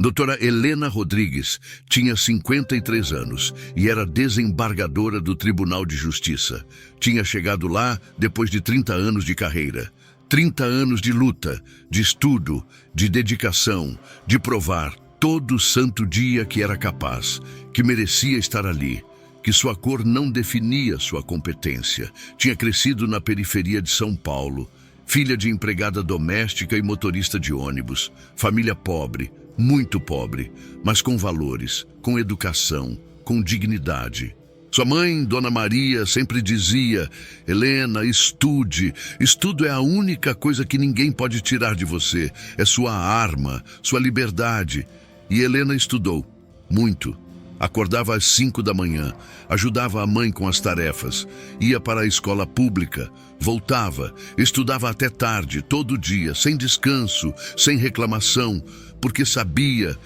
Doutora Helena Rodrigues tinha 53 anos e era desembargadora do Tribunal de Justiça. Tinha chegado lá depois de 30 anos de carreira. 30 anos de luta, de estudo, de dedicação, de provar todo santo dia que era capaz, que merecia estar ali, que sua cor não definia sua competência. Tinha crescido na periferia de São Paulo, filha de empregada doméstica e motorista de ônibus, família pobre, muito pobre, mas com valores, com educação, com dignidade. Sua mãe, Dona Maria, sempre dizia: Helena, estude. Estudo é a única coisa que ninguém pode tirar de você. É sua arma, sua liberdade. E Helena estudou, muito. Acordava às 5 da manhã, ajudava a mãe com as tarefas, ia para a escola pública, voltava, estudava até tarde, todo dia, sem descanso, sem reclamação, porque sabia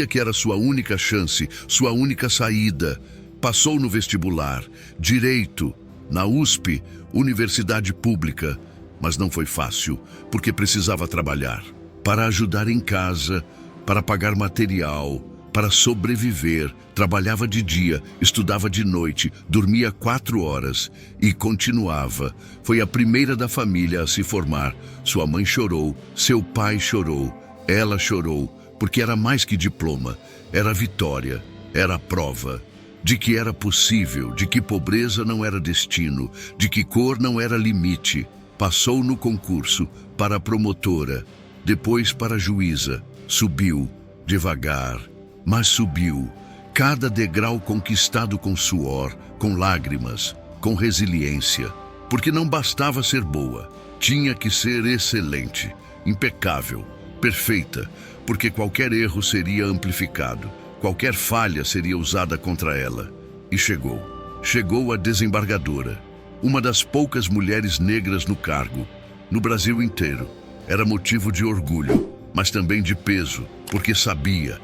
que era sua única chance, sua única saída. Passou no vestibular, direito, na USP, universidade pública, mas não foi fácil, porque precisava trabalhar, para ajudar em casa, para pagar material, para sobreviver. Trabalhava de dia, estudava de noite, dormia 4 horas e continuava. Foi a primeira da família a se formar. Sua mãe chorou, seu pai chorou, ela chorou, porque era mais que diploma, era vitória, era prova de que era possível, de que pobreza não era destino, de que cor não era limite. Passou no concurso para promotora, depois para juíza, subiu, devagar, mas subiu, cada degrau conquistado com suor, com lágrimas, com resiliência, porque não bastava ser boa, tinha que ser excelente, impecável, perfeita, porque qualquer erro seria amplificado, qualquer falha seria usada contra ela. E chegou a desembargadora, uma das poucas mulheres negras no cargo, no Brasil inteiro. Era motivo de orgulho, mas também de peso, porque sabia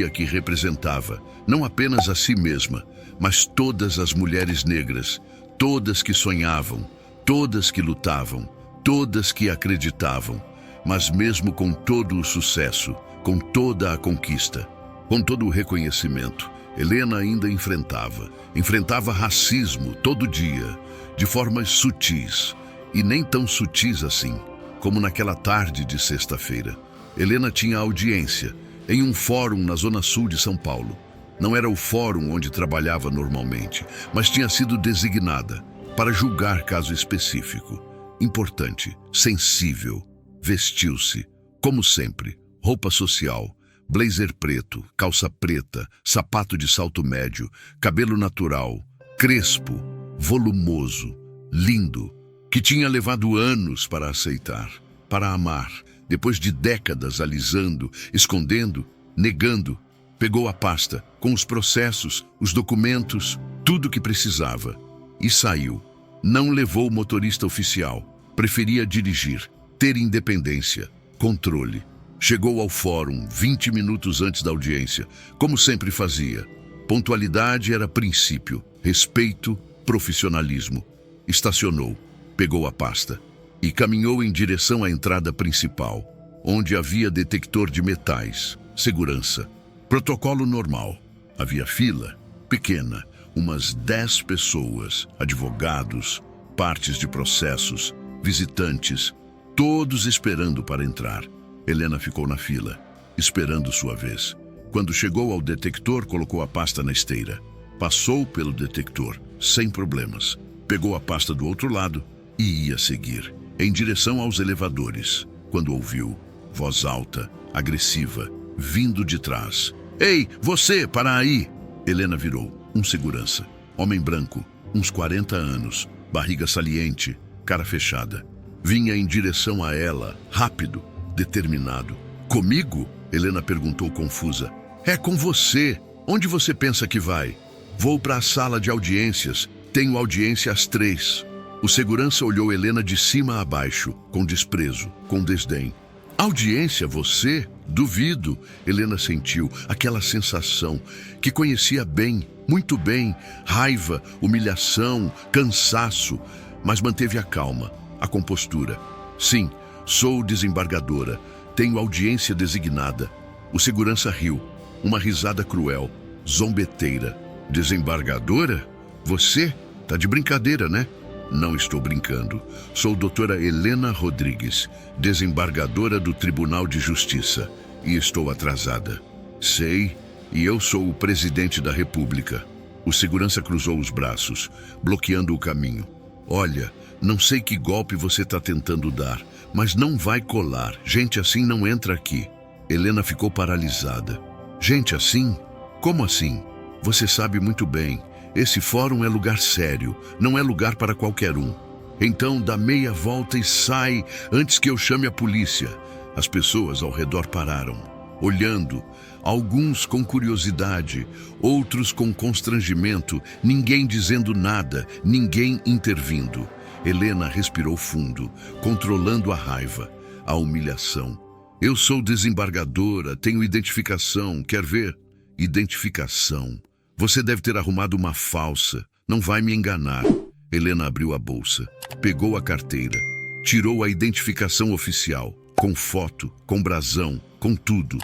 que representava, não apenas a si mesma, mas todas as mulheres negras, todas que sonhavam, todas que lutavam, todas que acreditavam. Mas mesmo com todo o sucesso, com toda a conquista, com todo o reconhecimento, Helena ainda enfrentava racismo todo dia, de formas sutis, e nem tão sutis assim, como naquela tarde de sexta-feira. Helena tinha audiência em um fórum na Zona Sul de São Paulo. Não era o fórum onde trabalhava normalmente, mas tinha sido designada para julgar caso específico, importante, sensível. Vestiu-se, como sempre, roupa social, blazer preto, calça preta, sapato de salto médio, cabelo natural, crespo, volumoso, lindo, que tinha levado anos para aceitar, para amar. Depois de décadas alisando, escondendo, negando, pegou a pasta com os processos, os documentos, tudo que precisava e saiu. Não levou o motorista oficial, preferia dirigir, ter independência, controle. Chegou ao fórum 20 minutos antes da audiência, como sempre fazia. Pontualidade era princípio, respeito, profissionalismo. Estacionou, pegou a pasta e caminhou em direção à entrada principal, onde havia detector de metais, segurança, protocolo normal. Havia fila, pequena, umas 10 pessoas, advogados, partes de processos, visitantes, todos esperando para entrar. Helena ficou na fila, esperando sua vez. Quando chegou ao detector, colocou a pasta na esteira. Passou pelo detector, sem problemas. Pegou a pasta do outro lado e ia seguir, em direção aos elevadores, quando ouviu voz alta, agressiva, vindo de trás. Ei, você, para aí! Helena virou, um segurança, homem branco, uns 40 anos, barriga saliente, cara fechada. Vinha em direção a ela, rápido, determinado. Comigo? Helena perguntou confusa. É com você. Onde você pensa que vai? Vou para a sala de audiências. Tenho audiência às 3. O segurança olhou Helena de cima a baixo, com desprezo, com desdém. Audiência, você? Duvido. Helena sentiu aquela sensação que conhecia bem, muito bem, raiva, humilhação, cansaço, mas manteve a calma, a compostura. Sim, sou desembargadora, tenho audiência designada. O segurança riu, uma risada cruel, zombeteira. Desembargadora? Você? Tá de brincadeira, né? Não estou brincando. Sou doutora Helena Rodrigues, desembargadora do Tribunal de Justiça, e estou atrasada. Sei, e eu sou o presidente da República. O segurança cruzou os braços, bloqueando o caminho. Olha, não sei que golpe você está tentando dar, mas não vai colar. Gente assim não entra aqui. Helena ficou paralisada. Gente assim? Como assim? Você sabe muito bem. Esse fórum é lugar sério, não é lugar para qualquer um. Então dá meia volta e sai antes que eu chame a polícia. As pessoas ao redor pararam, olhando, alguns com curiosidade, outros com constrangimento, ninguém dizendo nada, ninguém intervindo. Helena respirou fundo, controlando a raiva, a humilhação. Eu sou desembargadora, tenho identificação, quer ver? Identificação. Você deve ter arrumado uma falsa, não vai me enganar. Helena abriu a bolsa, pegou a carteira, tirou a identificação oficial, com foto, com brasão, com tudo.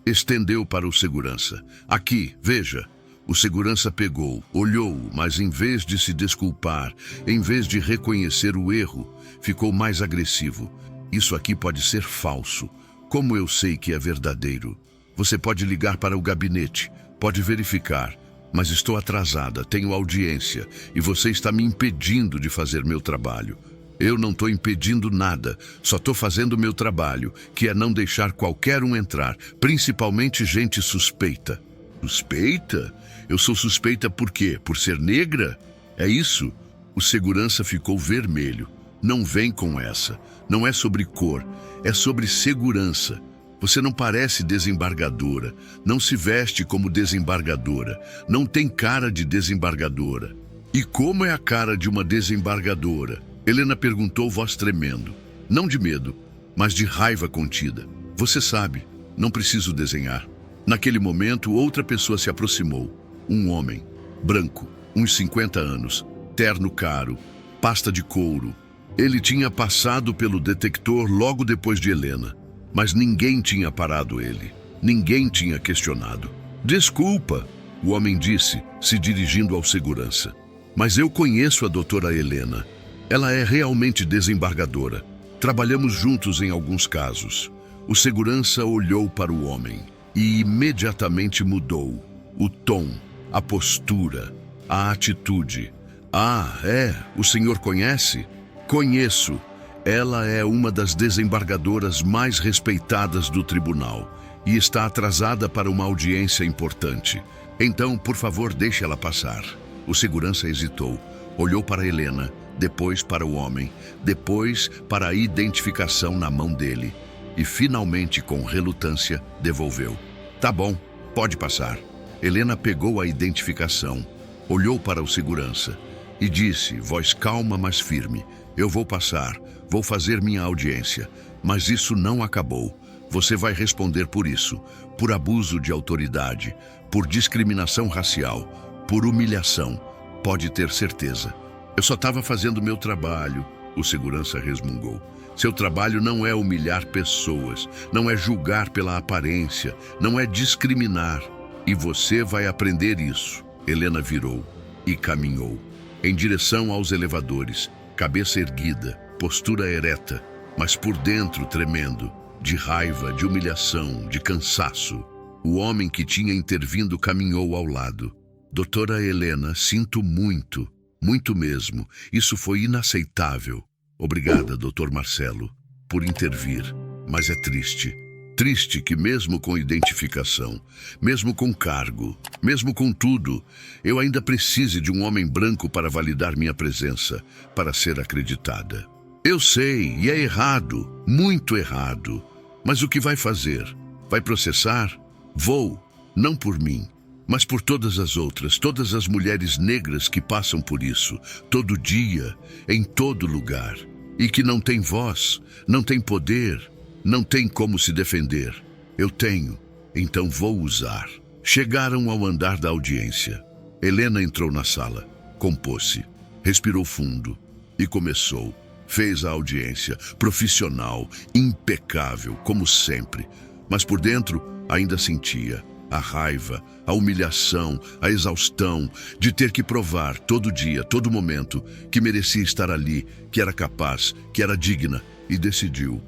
Estendeu para o segurança. Aqui, veja. O segurança pegou, olhou, mas em vez de se desculpar, em vez de reconhecer o erro, ficou mais agressivo. Isso aqui pode ser falso. Como eu sei que é verdadeiro? Você pode ligar para o gabinete, pode verificar. Mas estou atrasada, tenho audiência, e você está me impedindo de fazer meu trabalho. Eu não estou impedindo nada, só estou fazendo meu trabalho, que é não deixar qualquer um entrar, principalmente gente suspeita. Suspeita? Eu sou suspeita por quê? Por ser negra? É isso? O segurança ficou vermelho. Não vem com essa. Não é sobre cor, é sobre segurança. Você não parece desembargadora, não se veste como desembargadora, não tem cara de desembargadora. E como é a cara de uma desembargadora? Helena perguntou, voz tremendo. Não de medo, mas de raiva contida. Você sabe, não preciso desenhar. Naquele momento, outra pessoa se aproximou. Um homem, branco, uns 50 anos, terno caro, pasta de couro. Ele tinha passado pelo detector logo depois de Helena. Mas ninguém tinha parado ele. Ninguém tinha questionado. Desculpa, o homem disse, se dirigindo ao segurança. Mas eu conheço a doutora Helena. Ela é realmente desembargadora. Trabalhamos juntos em alguns casos. O segurança olhou para o homem e imediatamente mudou. O tom, a postura, a atitude. Ah, é? O senhor conhece? Conheço. Ela é uma das desembargadoras mais respeitadas do tribunal e está atrasada para uma audiência importante. Então, por favor, deixe ela passar. O segurança hesitou, olhou para Helena, depois para o homem, depois para a identificação na mão dele e, finalmente, com relutância, devolveu. Tá bom, pode passar. Helena pegou a identificação, olhou para o segurança e disse, voz calma, mas firme, eu vou passar. Vou fazer minha audiência, mas isso não acabou. Você vai responder por isso, por abuso de autoridade, por discriminação racial, por humilhação. Pode ter certeza. Eu só estava fazendo meu trabalho, o segurança resmungou. Seu trabalho não é humilhar pessoas, não é julgar pela aparência, não é discriminar. E você vai aprender isso. Helena virou e caminhou em direção aos elevadores, cabeça erguida, postura ereta, mas por dentro tremendo, de raiva, de humilhação, de cansaço. O homem que tinha intervindo caminhou ao lado. Doutora Helena, sinto muito, muito mesmo. Isso foi inaceitável. Obrigada, doutor Marcelo, por intervir. Mas é triste. Triste que mesmo com identificação, mesmo com cargo, mesmo com tudo, eu ainda precise de um homem branco para validar minha presença, para ser acreditada. Eu sei, e é errado, muito errado. Mas o que vai fazer? Vai processar? Vou, não por mim, mas por todas as outras, todas as mulheres negras que passam por isso, todo dia, em todo lugar, e que não têm voz, não têm poder, não têm como se defender. Eu tenho, então vou usar. Chegaram ao andar da audiência. Helena entrou na sala, compôs-se, respirou fundo e começou. Fez a audiência, profissional, impecável, como sempre. mas por dentro ainda sentia a raiva, a humilhação, a exaustão de ter que provar todo dia, todo momento, que merecia estar ali, que era capaz, que era digna, e decidiu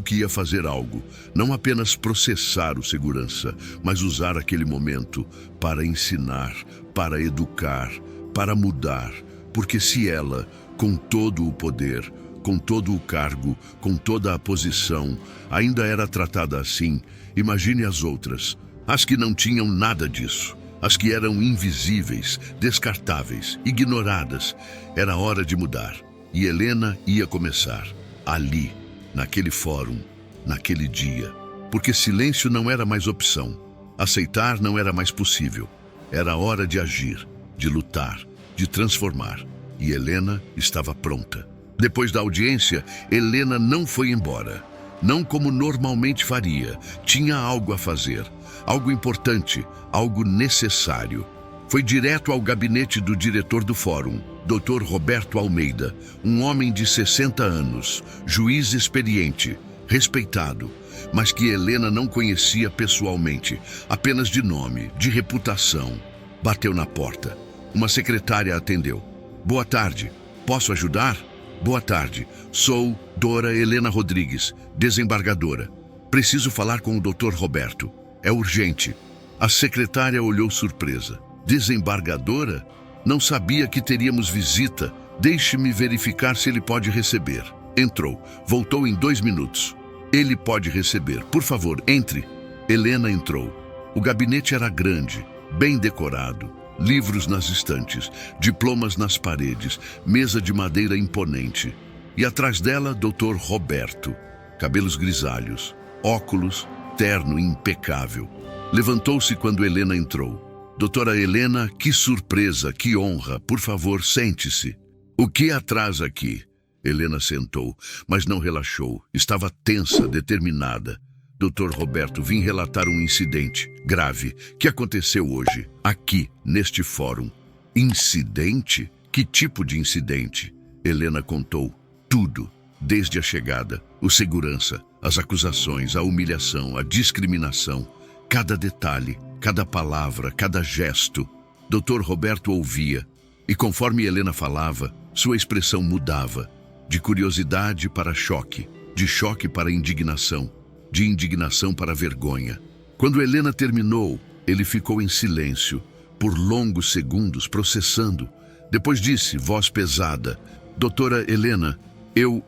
que ia fazer algo, não apenas processar o segurança, mas usar aquele momento para ensinar, para educar, para mudar, porque se ela, com todo o poder, com todo o cargo, com toda a posição, ainda era tratada assim, imagine as outras, as que não tinham nada disso, as que eram invisíveis, descartáveis, ignoradas. Era hora de mudar, e Helena ia começar, ali, naquele fórum, naquele dia, porque silêncio não era mais opção, aceitar não era mais possível, era hora de agir, de lutar, de transformar, e Helena estava pronta. Depois da audiência, Helena não foi embora, não como normalmente faria, tinha algo a fazer, algo importante, algo necessário. Foi direto ao gabinete do diretor do fórum, Dr. Roberto Almeida, um homem de 60 anos, juiz experiente, respeitado, mas que Helena não conhecia pessoalmente, apenas de nome, de reputação. Bateu na porta. Uma secretária atendeu. Boa tarde, posso ajudar? Boa tarde, sou Dora Helena Rodrigues, desembargadora. Preciso falar com o Dr. Roberto. É urgente. A secretária olhou surpresa. Desembargadora? Não sabia que teríamos visita. Deixe-me verificar se ele pode receber. Entrou. Voltou em 2 minutos. Ele pode receber. Por favor, entre. Helena entrou. O gabinete era grande, bem decorado. Livros nas estantes, diplomas nas paredes, mesa de madeira imponente. E atrás dela, Dr. Roberto. Cabelos grisalhos, óculos, terno impecável. Levantou-se quando Helena entrou. Doutora Helena, que surpresa, que honra. Por favor, sente-se. O que atrasa aqui? Helena sentou, mas não relaxou. Estava tensa, determinada. Dr. Roberto, vim relatar um incidente grave que aconteceu hoje, aqui, neste fórum. Incidente? Que tipo de incidente? Helena contou tudo, desde a chegada, o segurança, as acusações, a humilhação, a discriminação, cada detalhe, cada palavra, cada gesto. Dr. Roberto ouvia, e conforme Helena falava, sua expressão mudava, de curiosidade para choque, de choque para indignação, de indignação para vergonha. Quando Helena terminou, ele ficou em silêncio, por longos segundos, processando. Depois disse, voz pesada, Doutora Helena, eu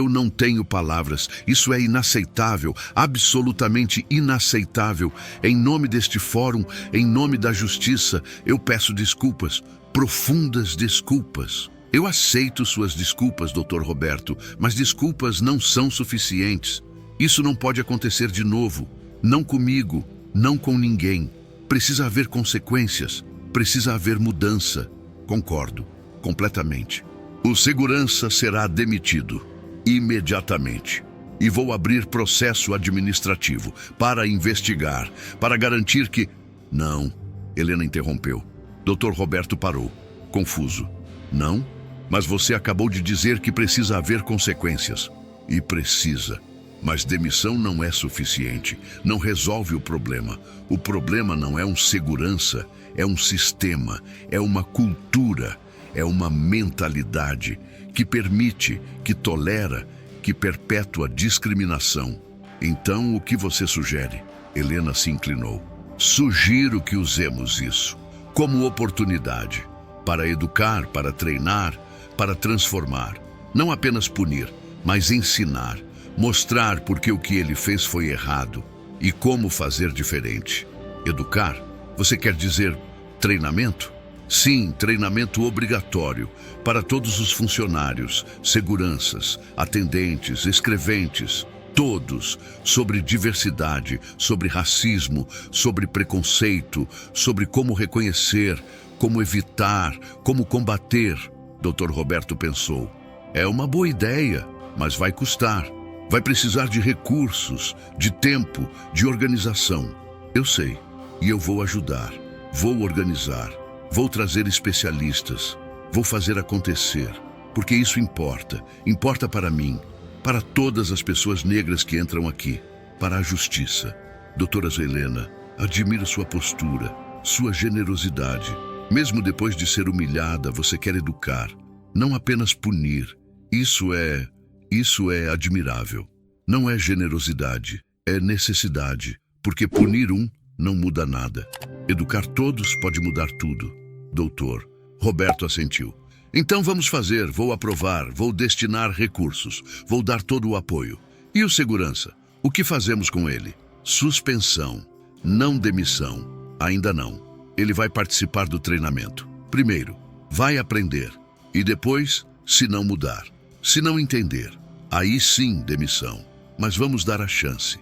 não tenho palavras. Isso é inaceitável, absolutamente inaceitável. Em nome deste fórum, em nome da justiça, eu peço desculpas, profundas desculpas. Eu aceito suas desculpas, Dr. Roberto, mas desculpas não são suficientes. Isso não pode acontecer de novo. Não comigo, não com ninguém. Precisa haver consequências, precisa haver mudança. Concordo, completamente. O segurança será demitido, imediatamente. E vou abrir processo administrativo para investigar, para garantir que... Não, Helena interrompeu. Dr. Roberto parou, confuso. Não? Mas você acabou de dizer que precisa haver consequências. E precisa. Mas demissão não é suficiente, não resolve o problema. O problema não é um segurança, é um sistema, é uma cultura, é uma mentalidade que permite, que tolera, que perpetua discriminação. Então, o que você sugere? Helena se inclinou. Sugiro que usemos isso como oportunidade para educar, para treinar, para transformar. Não apenas punir, mas ensinar. Mostrar porque o que ele fez foi errado e como fazer diferente. Educar? Você quer dizer treinamento? Sim, treinamento obrigatório para todos os funcionários, seguranças, atendentes, escreventes, todos, sobre diversidade, sobre racismo, sobre preconceito, sobre como reconhecer, como evitar, como combater. Dr. Roberto pensou. É uma boa ideia, mas vai custar. Vai precisar de recursos, de tempo, de organização. Eu sei, e eu vou ajudar, vou organizar, vou trazer especialistas, vou fazer acontecer, porque isso importa, importa para mim, para todas as pessoas negras que entram aqui. para a justiça. Doutora Helena, admiro sua postura, sua generosidade. Mesmo depois de ser humilhada, você quer educar, não apenas punir. Isso é admirável. Não é generosidade, é necessidade, porque punir um não muda nada. Educar todos pode mudar tudo. Doutor, Roberto assentiu. Então vamos fazer, vou aprovar, vou destinar recursos, vou dar todo o apoio. E o segurança? O que fazemos com ele? Suspensão, não demissão, ainda não. Ele vai participar do treinamento. Primeiro, vai aprender. E depois, se não mudar, se não entender, aí sim demissão. Mas vamos dar a chance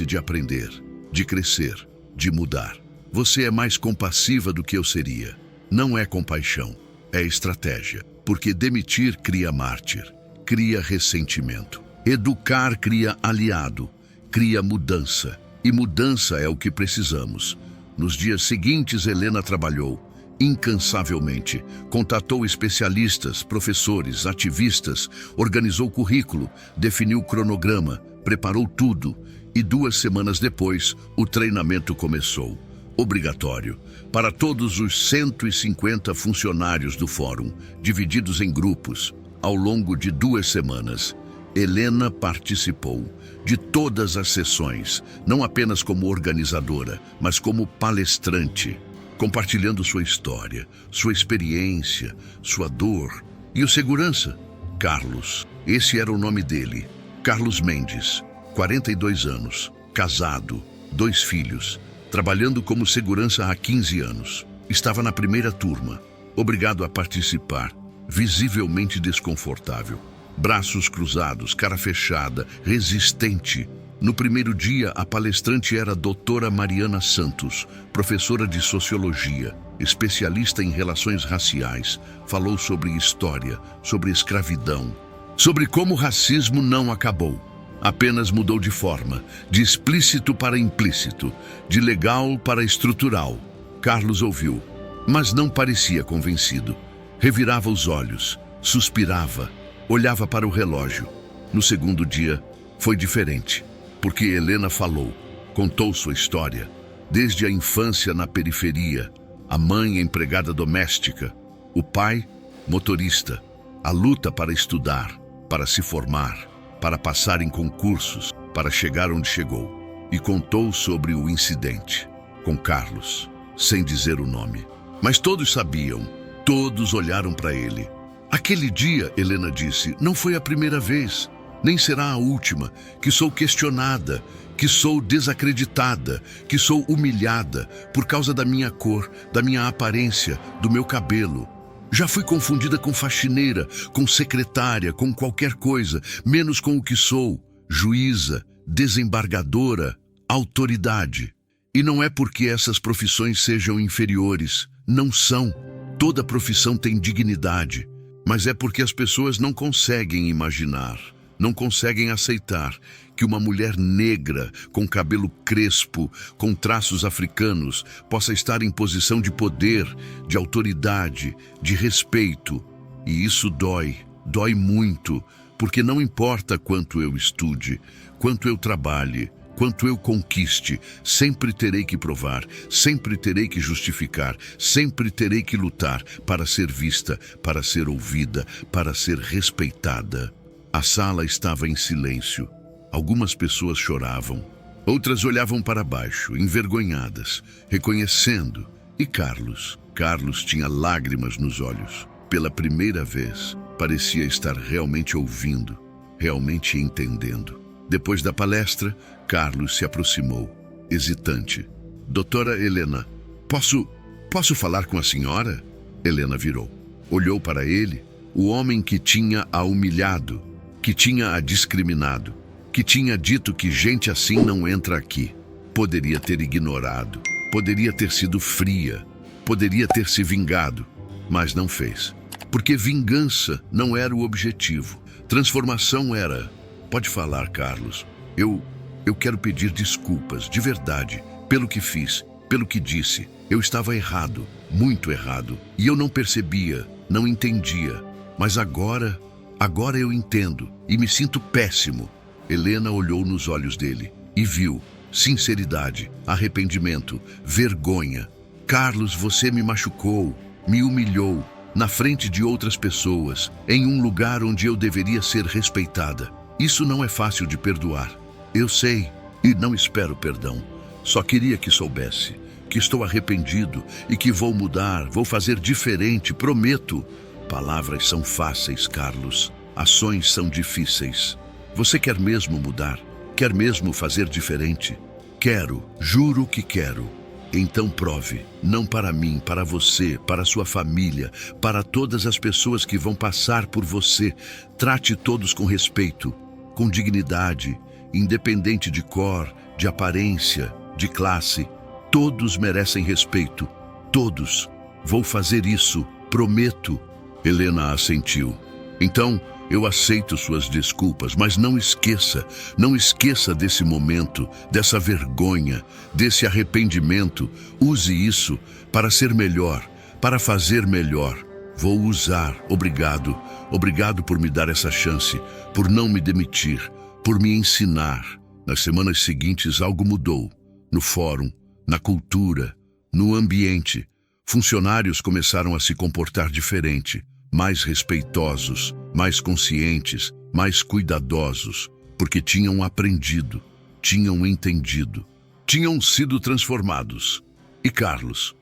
de aprender, de crescer, de mudar. Você é mais compassiva do que eu seria. Não é compaixão, é estratégia. Porque demitir cria mártir, cria ressentimento. Educar cria aliado, cria mudança. E mudança é o que precisamos. Nos dias seguintes, Helena trabalhou incansavelmente, contatou especialistas, professores, ativistas, organizou currículo, definiu cronograma, preparou tudo e 2 semanas depois o treinamento começou. Obrigatório para todos os 150 funcionários do fórum, divididos em grupos, ao longo de 2 semanas. Helena participou de todas as sessões, não apenas como organizadora, mas como palestrante, compartilhando sua história, sua experiência, sua dor. E o segurança? Carlos. Esse era o nome dele. Carlos Mendes, 42 anos, casado, 2 filhos, trabalhando como segurança há 15 anos. Estava na primeira turma, obrigado a participar, visivelmente desconfortável. Braços cruzados, cara fechada, resistente. No primeiro dia, a palestrante era a doutora Mariana Santos, professora de Sociologia, especialista em relações raciais. Falou sobre história, sobre escravidão, sobre como o racismo não acabou. Apenas mudou de forma, de explícito para implícito, de legal para estrutural. Carlos ouviu, mas não parecia convencido. Revirava os olhos, suspirava, olhava para o relógio. No segundo dia, foi diferente, porque Helena falou, contou sua história, desde a infância na periferia, a mãe empregada doméstica, o pai motorista, a luta para estudar, para se formar, para passar em concursos, para chegar onde chegou. E contou sobre o incidente com Carlos, sem dizer o nome. Mas todos sabiam, todos olharam para ele. Aquele dia, Helena disse, não foi a primeira vez, nem será a última, que sou questionada, que sou desacreditada, que sou humilhada por causa da minha cor, da minha aparência, do meu cabelo. Já fui confundida com faxineira, com secretária, com qualquer coisa, menos com o que sou, juíza, desembargadora, autoridade. E não é porque essas profissões sejam inferiores, não são. Toda profissão tem dignidade. Mas é porque as pessoas não conseguem imaginar, não conseguem aceitar que uma mulher negra, com cabelo crespo, com traços africanos, possa estar em posição de poder, de autoridade, de respeito. E isso dói, dói muito, porque não importa quanto eu estude, quanto eu trabalhe, quanto eu conquiste, sempre terei que provar, sempre terei que justificar, sempre terei que lutar para ser vista, para ser ouvida, para ser respeitada. A sala estava em silêncio. Algumas pessoas choravam, outras olhavam para baixo, envergonhadas, reconhecendo. E Carlos tinha lágrimas nos olhos. Pela primeira vez, parecia estar realmente ouvindo, realmente entendendo. Depois da palestra, Carlos se aproximou, hesitante. Doutora Helena, posso falar com a senhora? Helena virou. Olhou para ele, o homem que tinha a humilhado, que tinha a discriminado, que tinha dito que gente assim não entra aqui. Poderia ter ignorado, poderia ter sido fria, poderia ter se vingado, mas não fez. Porque vingança não era o objetivo. Transformação era... Pode falar, Carlos. Eu quero pedir desculpas, de verdade, pelo que fiz, pelo que disse. Eu estava errado, muito errado. E eu não percebia, não entendia. Mas agora eu entendo e me sinto péssimo. Helena olhou nos olhos dele e viu sinceridade, arrependimento, vergonha. Carlos, você me machucou, me humilhou, na frente de outras pessoas, em um lugar onde eu deveria ser respeitada. Isso não é fácil de perdoar. Eu sei e não espero perdão. Só queria que soubesse que estou arrependido e que vou mudar, vou fazer diferente, prometo. Palavras são fáceis, Carlos. Ações são difíceis. Você quer mesmo mudar? Quer mesmo fazer diferente? Quero, juro que quero. Então prove, não para mim, para você, para sua família, para todas as pessoas que vão passar por você. Trate todos com respeito, com dignidade, independente de cor, de aparência, de classe. Todos merecem respeito, todos. Vou fazer isso, prometo. Helena assentiu. Então, eu aceito suas desculpas, mas não esqueça desse momento, dessa vergonha, desse arrependimento. Use isso para ser melhor, para fazer melhor. Vou usar. Obrigado. Obrigado por me dar essa chance, por não me demitir, por me ensinar. Nas semanas seguintes, algo mudou. No fórum, na cultura, no ambiente. Funcionários começaram a se comportar diferente, mais respeitosos, mais conscientes, mais cuidadosos, porque tinham aprendido, tinham entendido, tinham sido transformados. E Carlos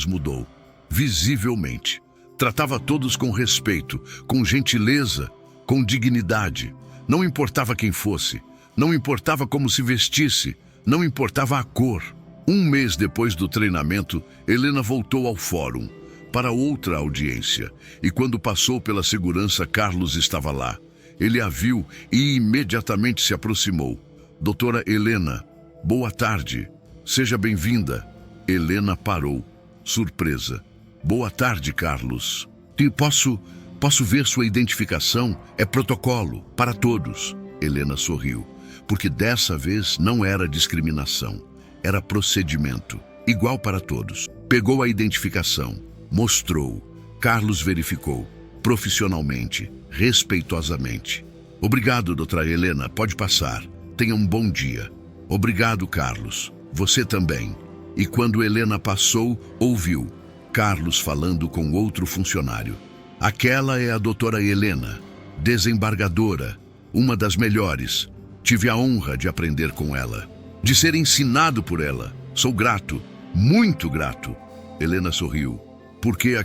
mudou, visivelmente. Tratava todos com respeito, com gentileza, com dignidade. Não importava quem fosse, não importava como se vestisse, não importava a cor. Um mês depois do treinamento, Helena voltou ao fórum para outra audiência, e quando passou pela segurança, Carlos estava lá. Ele a viu e imediatamente se aproximou. Doutora Helena, boa tarde. Seja bem-vinda. Helena parou, surpresa. Boa tarde, Carlos. Posso ver sua identificação? É protocolo, para todos. Helena sorriu, porque dessa vez não era discriminação, era procedimento, igual para todos. Pegou a identificação, mostrou. Carlos verificou, profissionalmente, respeitosamente. Obrigado, doutora Helena, pode passar. Tenha um bom dia. Obrigado, Carlos. Você também. E quando Helena passou, ouviu Carlos falando com outro funcionário. Aquela é a doutora Helena, desembargadora, uma das melhores. Tive a honra de aprender com ela, de ser ensinado por ela. Sou grato, muito grato. Helena sorriu, porque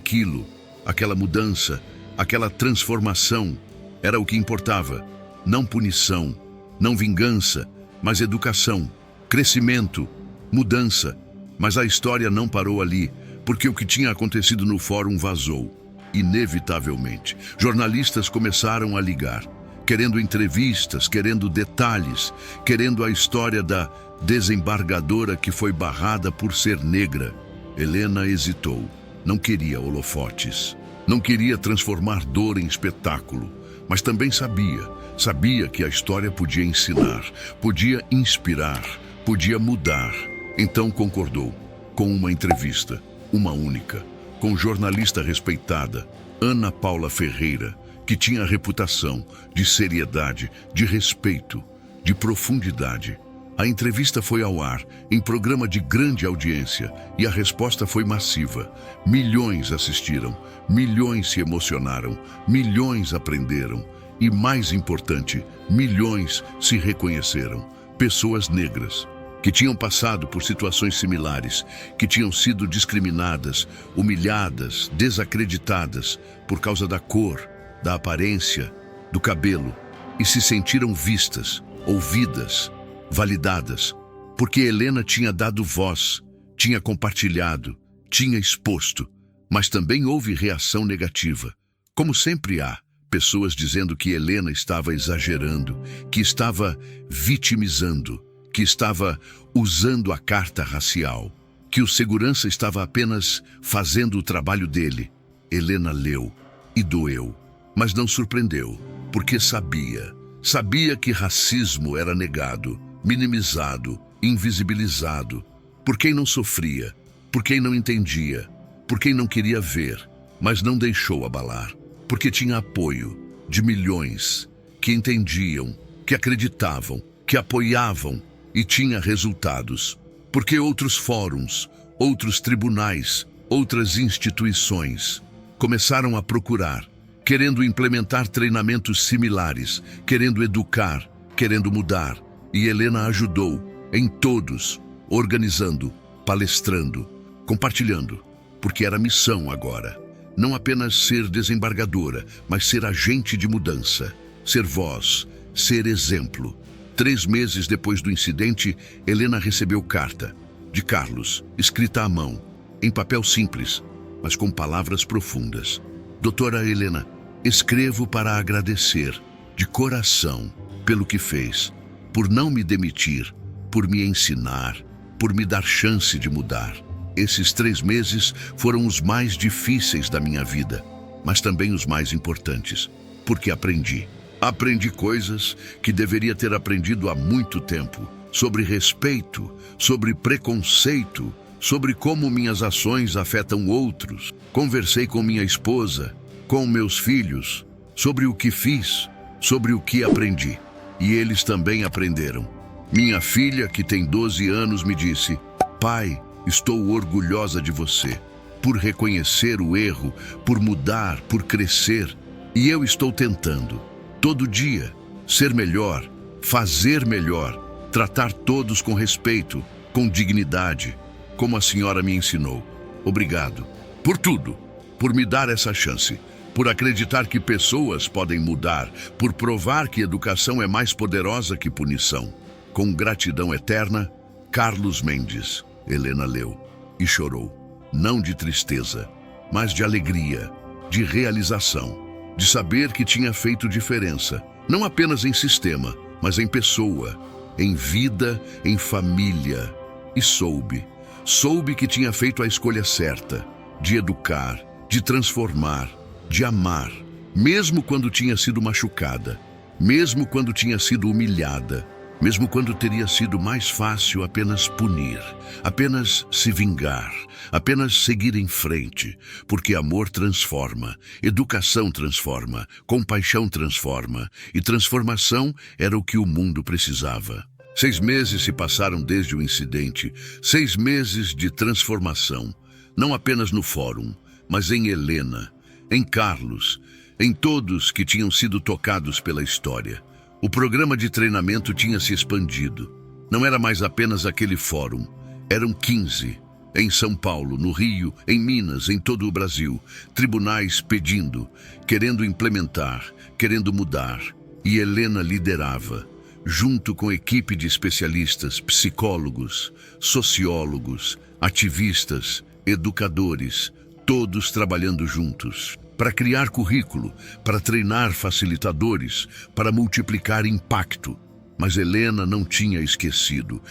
aquela mudança, aquela transformação, era o que importava. Não punição, não vingança, mas educação, crescimento, mudança. Mas a história não parou ali, porque o que tinha acontecido no fórum vazou. Inevitavelmente, jornalistas começaram a ligar, querendo entrevistas, querendo detalhes, querendo a história da desembargadora que foi barrada por ser negra. Helena hesitou. Não queria holofotes. Não queria transformar dor em espetáculo. Mas também sabia que a história podia ensinar, podia inspirar, podia mudar. Então concordou com uma entrevista, uma única, com jornalista respeitada, Ana Paula Ferreira, que tinha reputação de seriedade, de respeito, de profundidade. A entrevista foi ao ar, em programa de grande audiência, e a resposta foi massiva. Milhões assistiram, milhões se emocionaram, milhões aprenderam e, mais importante, milhões se reconheceram. Pessoas negras, que tinham passado por situações similares, que tinham sido discriminadas, humilhadas, desacreditadas por causa da cor, da aparência, do cabelo, e se sentiram vistas, ouvidas, validadas, porque Helena tinha dado voz, tinha compartilhado, tinha exposto, mas também houve reação negativa. Como sempre há, pessoas dizendo que Helena estava exagerando, que estava vitimizando, que estava usando a carta racial, que o segurança estava apenas fazendo o trabalho dele. Helena leu e doeu, mas não surpreendeu, porque sabia que racismo era negado, minimizado, invisibilizado, por quem não sofria, por quem não entendia, por quem não queria ver, mas não deixou abalar, porque tinha apoio de milhões que entendiam, que acreditavam, que apoiavam e tinha resultados. Porque outros fóruns, outros tribunais, outras instituições começaram a procurar, querendo implementar treinamentos similares, querendo educar, querendo mudar. E Helena ajudou em todos, organizando, palestrando, compartilhando, porque era missão agora. Não apenas ser desembargadora, mas ser agente de mudança, ser voz, ser exemplo. 3 meses depois do incidente, Helena recebeu carta de Carlos, escrita à mão, em papel simples, mas com palavras profundas. Doutora Helena, escrevo para agradecer, de coração, pelo que fez, por não me demitir, por me ensinar, por me dar chance de mudar. Esses 3 meses foram os mais difíceis da minha vida, mas também os mais importantes, porque aprendi. Aprendi coisas que deveria ter aprendido há muito tempo, sobre respeito, sobre preconceito, sobre como minhas ações afetam outros. Conversei com minha esposa, com meus filhos, sobre o que fiz, sobre o que aprendi. E eles também aprenderam. Minha filha, que tem 12 anos, me disse: pai, estou orgulhosa de você, por reconhecer o erro, por mudar, por crescer. E eu estou tentando, todo dia, ser melhor, fazer melhor, tratar todos com respeito, com dignidade, como a senhora me ensinou. Obrigado por tudo, por me dar essa chance, por acreditar que pessoas podem mudar, por provar que educação é mais poderosa que punição. Com gratidão eterna, Carlos Mendes. Helena leu e chorou, não de tristeza, mas de alegria, de realização, de saber que tinha feito diferença, não apenas em sistema, mas em pessoa, em vida, em família. E soube que tinha feito a escolha certa, de educar, de transformar, de amar, mesmo quando tinha sido machucada, mesmo quando tinha sido humilhada, mesmo quando teria sido mais fácil apenas punir, apenas se vingar, apenas seguir em frente, porque amor transforma, educação transforma, compaixão transforma, e transformação era o que o mundo precisava. 6 meses se passaram desde o incidente, 6 meses de transformação, não apenas no fórum, mas em Helena, em Carlos, em todos que tinham sido tocados pela história. O programa de treinamento tinha se expandido. Não era mais apenas aquele fórum. Eram 15. Em São Paulo, no Rio, em Minas, em todo o Brasil. Tribunais pedindo, querendo implementar, querendo mudar. E Helena liderava, junto com equipe de especialistas, psicólogos, sociólogos, ativistas, educadores, todos trabalhando juntos, para criar currículo, para treinar facilitadores, para multiplicar impacto. Mas Helena não tinha esquecido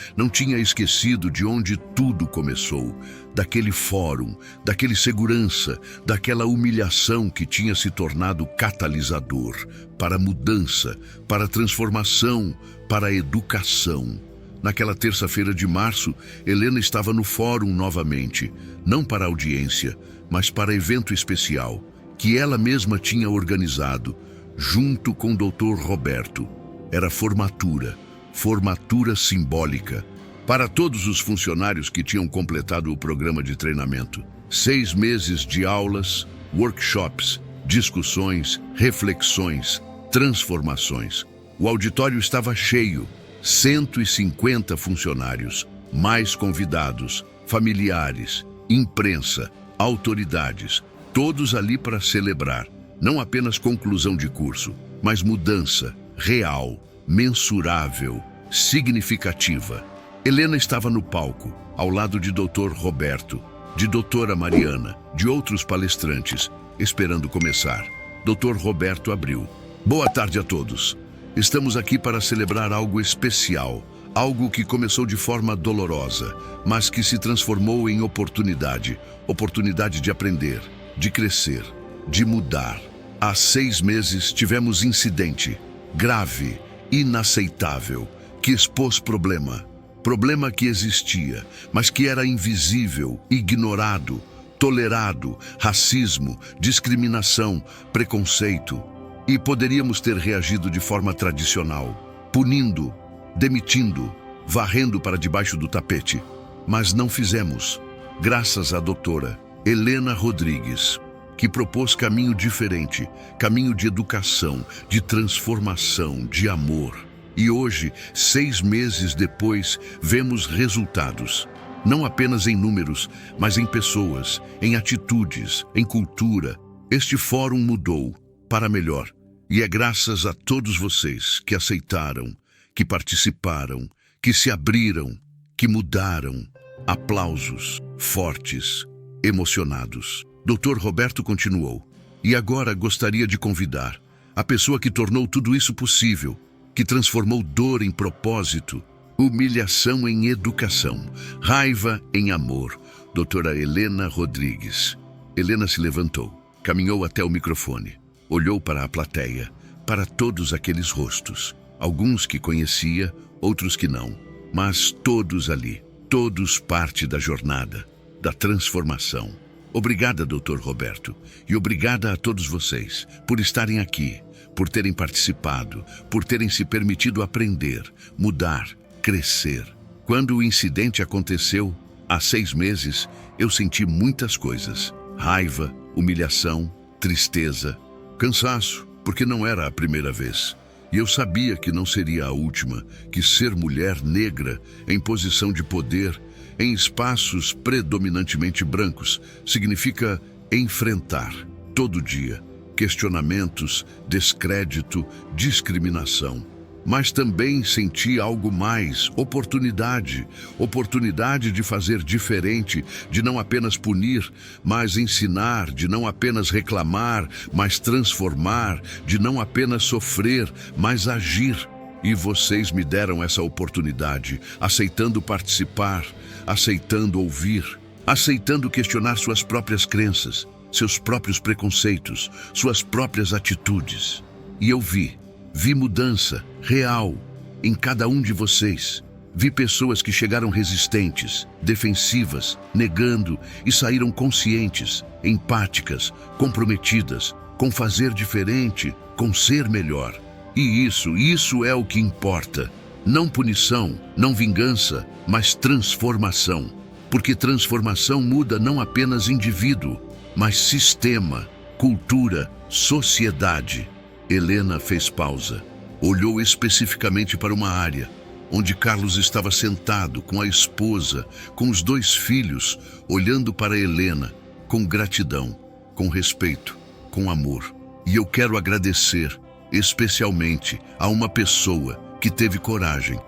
de onde tudo começou, daquele fórum, daquele segurança, daquela humilhação que tinha se tornado catalisador para mudança, para transformação, para educação. Naquela terça-feira de março, Helena estava no fórum novamente, não para audiência, mas para evento especial, que ela mesma tinha organizado, junto com o Dr. Roberto. Era formatura simbólica, para todos os funcionários que tinham completado o programa de treinamento. 6 meses de aulas, workshops, discussões, reflexões, transformações. O auditório estava cheio, 150 funcionários, mais convidados, familiares, imprensa, autoridades, todos ali para celebrar, não apenas conclusão de curso, mas mudança real, mensurável, significativa. Helena estava no palco, ao lado de Dr. Roberto, de doutora Mariana, de outros palestrantes, esperando começar. Dr. Roberto abriu. Boa tarde a todos. Estamos aqui para celebrar algo especial, algo que começou de forma dolorosa, mas que se transformou em oportunidade de aprender, de crescer, de mudar. Há 6 meses tivemos incidente grave, inaceitável, que expôs problema que existia, mas que era invisível, ignorado, tolerado, racismo, discriminação, preconceito. E poderíamos ter reagido de forma tradicional, punindo, demitindo, varrendo para debaixo do tapete. Mas não fizemos, graças à doutora Helena Rodrigues, que propôs caminho diferente, caminho de educação, de transformação, de amor. E hoje, 6 meses depois, vemos resultados. Não apenas em números, mas em pessoas, em atitudes, em cultura. Este fórum mudou para melhor. E é graças a todos vocês que aceitaram, que participaram, que se abriram, que mudaram. Aplausos fortes, emocionados. Dr. Roberto continuou. E agora gostaria de convidar a pessoa que tornou tudo isso possível, que transformou dor em propósito, humilhação em educação, raiva em amor, doutora Helena Rodrigues. Helena se levantou, caminhou até o microfone, olhou para a plateia, para todos aqueles rostos, alguns que conhecia, outros que não, mas todos ali, todos parte da jornada, da transformação. Obrigada, Dr. Roberto, e obrigada a todos vocês por estarem aqui, por terem participado, por terem se permitido aprender, mudar, crescer. Quando o incidente aconteceu, há 6 meses, eu senti muitas coisas. Raiva, humilhação, tristeza, cansaço, porque não era a primeira vez. E eu sabia que não seria a última, que ser mulher negra, em posição de poder, em espaços predominantemente brancos, significa enfrentar, todo dia, questionamentos, descrédito, discriminação. Mas também senti algo mais, oportunidade de fazer diferente, de não apenas punir, mas ensinar, de não apenas reclamar, mas transformar, de não apenas sofrer, mas agir. E vocês me deram essa oportunidade, aceitando participar, aceitando ouvir, aceitando questionar suas próprias crenças, seus próprios preconceitos, suas próprias atitudes. E eu vi mudança real em cada um de vocês. Vi pessoas que chegaram resistentes, defensivas, negando e saíram conscientes, empáticas, comprometidas, com fazer diferente, com ser melhor. E isso é o que importa. Não punição, não vingança, mas transformação. Porque transformação muda não apenas indivíduo, mas sistema, cultura, sociedade. Helena fez pausa, olhou especificamente para uma área, onde Carlos estava sentado com a esposa, com os 2 filhos, olhando para Helena, com gratidão, com respeito, com amor. E eu quero agradecer, especialmente, a uma pessoa que teve coragem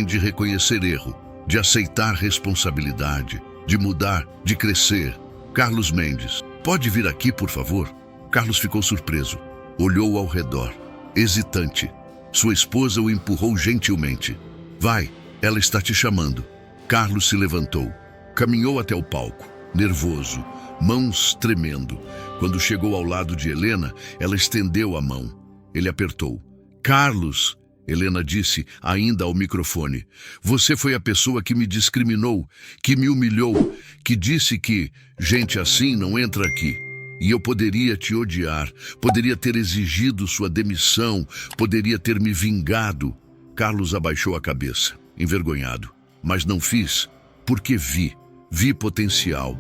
de reconhecer erro, de aceitar responsabilidade, de mudar, de crescer. Carlos Mendes, pode vir aqui, por favor? Carlos ficou surpreso. Olhou ao redor, hesitante. Sua esposa o empurrou gentilmente. Vai, ela está te chamando. Carlos se levantou, caminhou até o palco, nervoso, mãos tremendo. Quando chegou ao lado de Helena, ela estendeu a mão. Ele apertou. Carlos, Helena disse, ainda ao microfone, você foi a pessoa que me discriminou, que me humilhou, que disse que gente assim não entra aqui. E eu poderia te odiar, poderia ter exigido sua demissão, poderia ter me vingado. Carlos abaixou a cabeça, envergonhado. Mas não fiz, porque vi potencial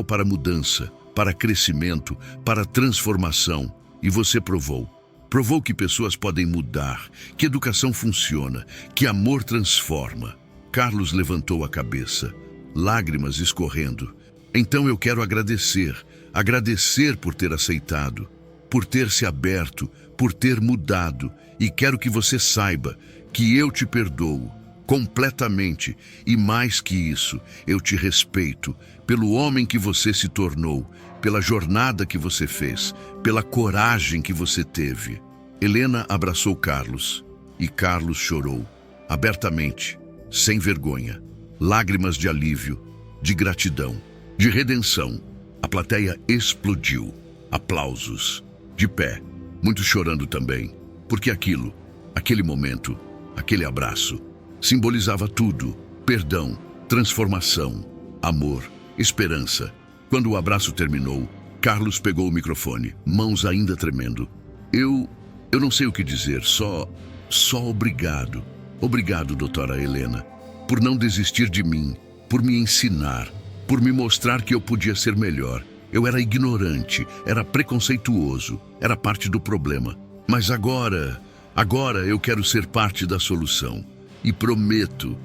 para mudança, para crescimento, para transformação. E você provou que pessoas podem mudar, que educação funciona, que amor transforma. Carlos levantou a cabeça, lágrimas escorrendo. Então eu quero agradecer por ter aceitado, por ter se aberto, por ter mudado. E quero que você saiba que eu te perdoo completamente. E mais que isso, eu te respeito pelo homem que você se tornou, pela jornada que você fez, pela coragem que você teve. Helena abraçou Carlos e Carlos chorou, abertamente, sem vergonha, lágrimas de alívio, de gratidão, de redenção. A plateia explodiu. Aplausos. De pé. Muitos chorando também. Porque aquele momento, aquele abraço, simbolizava tudo. Perdão, transformação, amor, esperança. Quando o abraço terminou, Carlos pegou o microfone, mãos ainda tremendo. Eu não sei o que dizer, só Só obrigado. Obrigado, doutora Helena, por não desistir de mim, por me ensinar, por me mostrar que eu podia ser melhor. Eu era ignorante, era preconceituoso, era parte do problema. Mas agora eu quero ser parte da solução. E prometo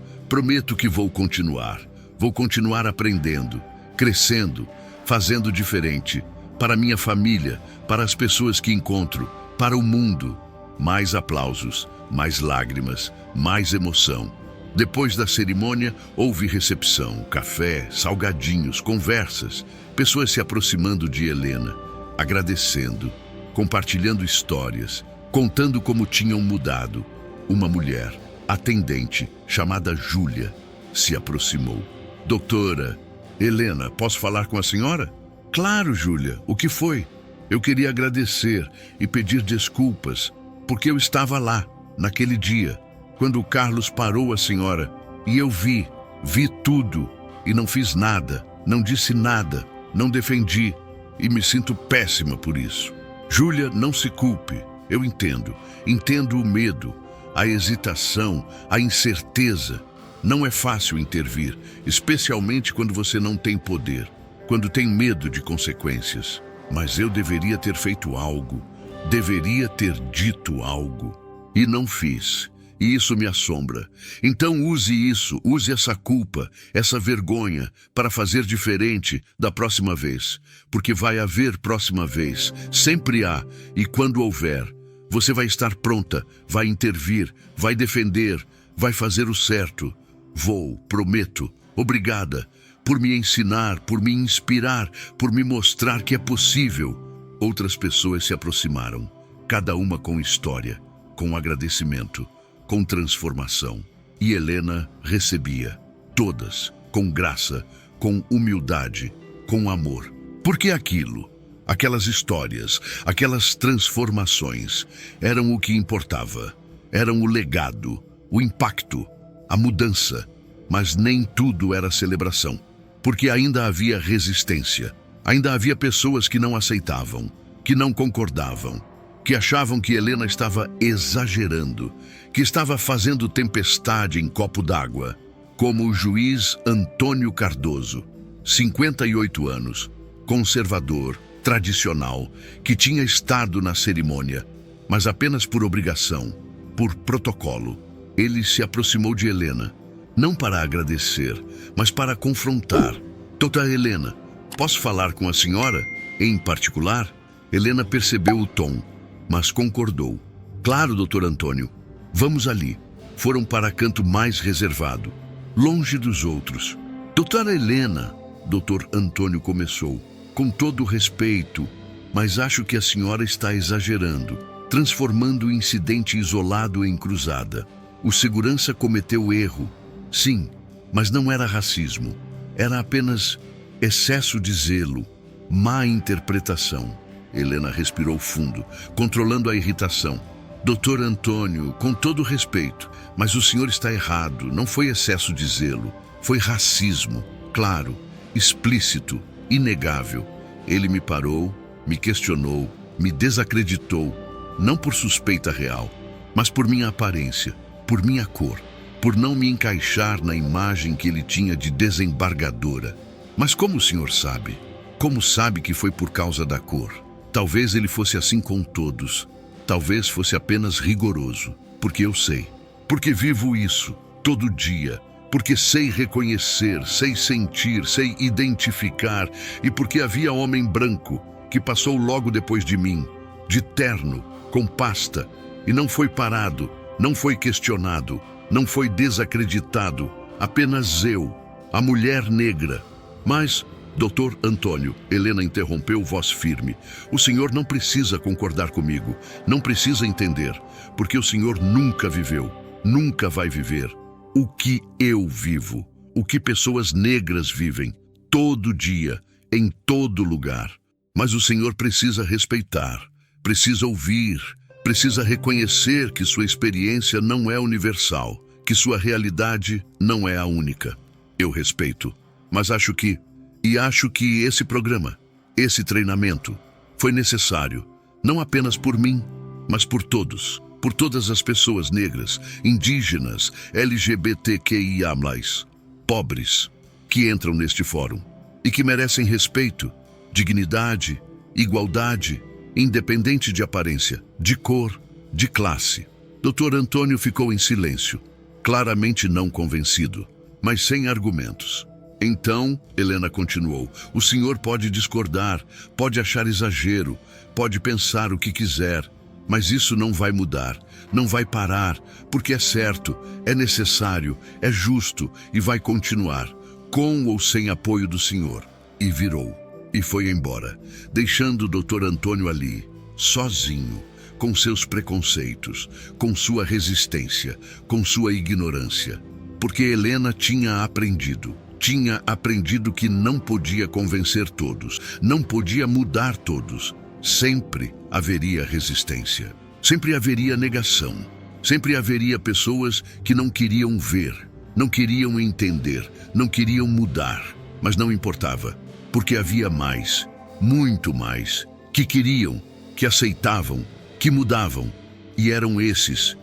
que vou continuar. Vou continuar aprendendo, crescendo, fazendo diferente. Para minha família, para as pessoas que encontro, para o mundo. Mais aplausos, mais lágrimas, mais emoção. Depois da cerimônia, houve recepção, café, salgadinhos, conversas, pessoas se aproximando de Helena, agradecendo, compartilhando histórias, contando como tinham mudado. Uma mulher, atendente, chamada Júlia, se aproximou. Doutora Helena, posso falar com a senhora? Claro, Júlia, o que foi? Eu queria agradecer e pedir desculpas, porque eu estava lá, naquele dia, quando o Carlos parou a senhora, e eu vi tudo, e não fiz nada, não disse nada, não defendi, e me sinto péssima por isso. Júlia, não se culpe, eu entendo o medo, a hesitação, a incerteza. Não é fácil intervir, especialmente quando você não tem poder, quando tem medo de consequências. Mas eu deveria ter feito algo, deveria ter dito algo, e não fiz. E isso me assombra. Então use essa culpa, essa vergonha, para fazer diferente da próxima vez. Porque vai haver próxima vez, sempre há, e quando houver, você vai estar pronta, vai intervir, vai defender, vai fazer o certo. Vou, prometo. Obrigada por me ensinar, por me inspirar, por me mostrar que é possível. Outras pessoas se aproximaram, cada uma com história, com agradecimento, com transformação. E Helena recebia, todas, com graça, com humildade, com amor. Porque aquelas histórias, aquelas transformações, eram o que importava. Eram o legado, o impacto, a mudança. Mas nem tudo era celebração, porque ainda havia resistência. Ainda havia pessoas que não aceitavam, que não concordavam, que achavam que Helena estava exagerando, que estava fazendo tempestade em copo d'água, como o juiz Antônio Cardoso, 58 anos, conservador, tradicional, que tinha estado na cerimônia, mas apenas por obrigação, por protocolo. Ele se aproximou de Helena, não para agradecer, mas para confrontar. Doutora Helena, posso falar com a senhora, em particular? Helena percebeu o tom, mas concordou. Claro, doutor Antônio. Vamos ali. Foram para canto mais reservado, longe dos outros. Doutora Helena, doutor Antônio começou, com todo respeito, mas acho que a senhora está exagerando, transformando o incidente isolado em cruzada. O segurança cometeu erro. Sim, mas não era racismo. Era apenas excesso de zelo, má interpretação. Helena respirou fundo, controlando a irritação. Doutor Antônio, com todo respeito, mas o senhor está errado. Não foi excesso de zelo. Foi racismo, claro, explícito, inegável. Ele me parou, me questionou, me desacreditou, não por suspeita real, mas por minha aparência, por minha cor, por não me encaixar na imagem que ele tinha de desembargadora. Mas como o senhor sabe? Como sabe que foi por causa da cor? Talvez ele fosse assim com todos. Talvez fosse apenas rigoroso. Porque eu sei. Porque vivo isso todo dia. Porque sei reconhecer, sei sentir, sei identificar. E porque havia homem branco que passou logo depois de mim, de terno, com pasta, e não foi parado, não foi questionado, não foi desacreditado, apenas eu, a mulher negra. Mas, doutor Antônio, Helena interrompeu, voz firme, o senhor não precisa concordar comigo, não precisa entender, porque o senhor nunca viveu, nunca vai viver o que eu vivo, o que pessoas negras vivem, todo dia, em todo lugar. Mas o senhor precisa respeitar, precisa ouvir, precisa reconhecer que sua experiência não é universal, que sua realidade não é a única. Eu respeito, mas acho que esse programa, esse treinamento, foi necessário, não apenas por mim, mas por todos. por todas as pessoas negras, indígenas, LGBTQIA+, pobres, que entram neste fórum e que merecem respeito, dignidade, igualdade, independente de aparência, de cor, de classe. Dr. Antônio ficou em silêncio, claramente não convencido, mas sem argumentos. Então, Helena continuou, o senhor pode discordar, pode achar exagero, pode pensar o que quiser, mas isso não vai mudar, não vai parar, porque é certo, é necessário, é justo e vai continuar, com ou sem apoio do senhor. E virou, e foi embora, deixando o Dr. Antônio ali, sozinho, com seus preconceitos, com sua resistência, com sua ignorância. Porque Helena tinha aprendido que não podia convencer todos, não podia mudar todos. Sempre haveria resistência, sempre haveria negação, sempre haveria pessoas que não queriam ver, não queriam entender, não queriam mudar, mas não importava, porque havia mais, muito mais, que queriam, que aceitavam, que mudavam, e eram esses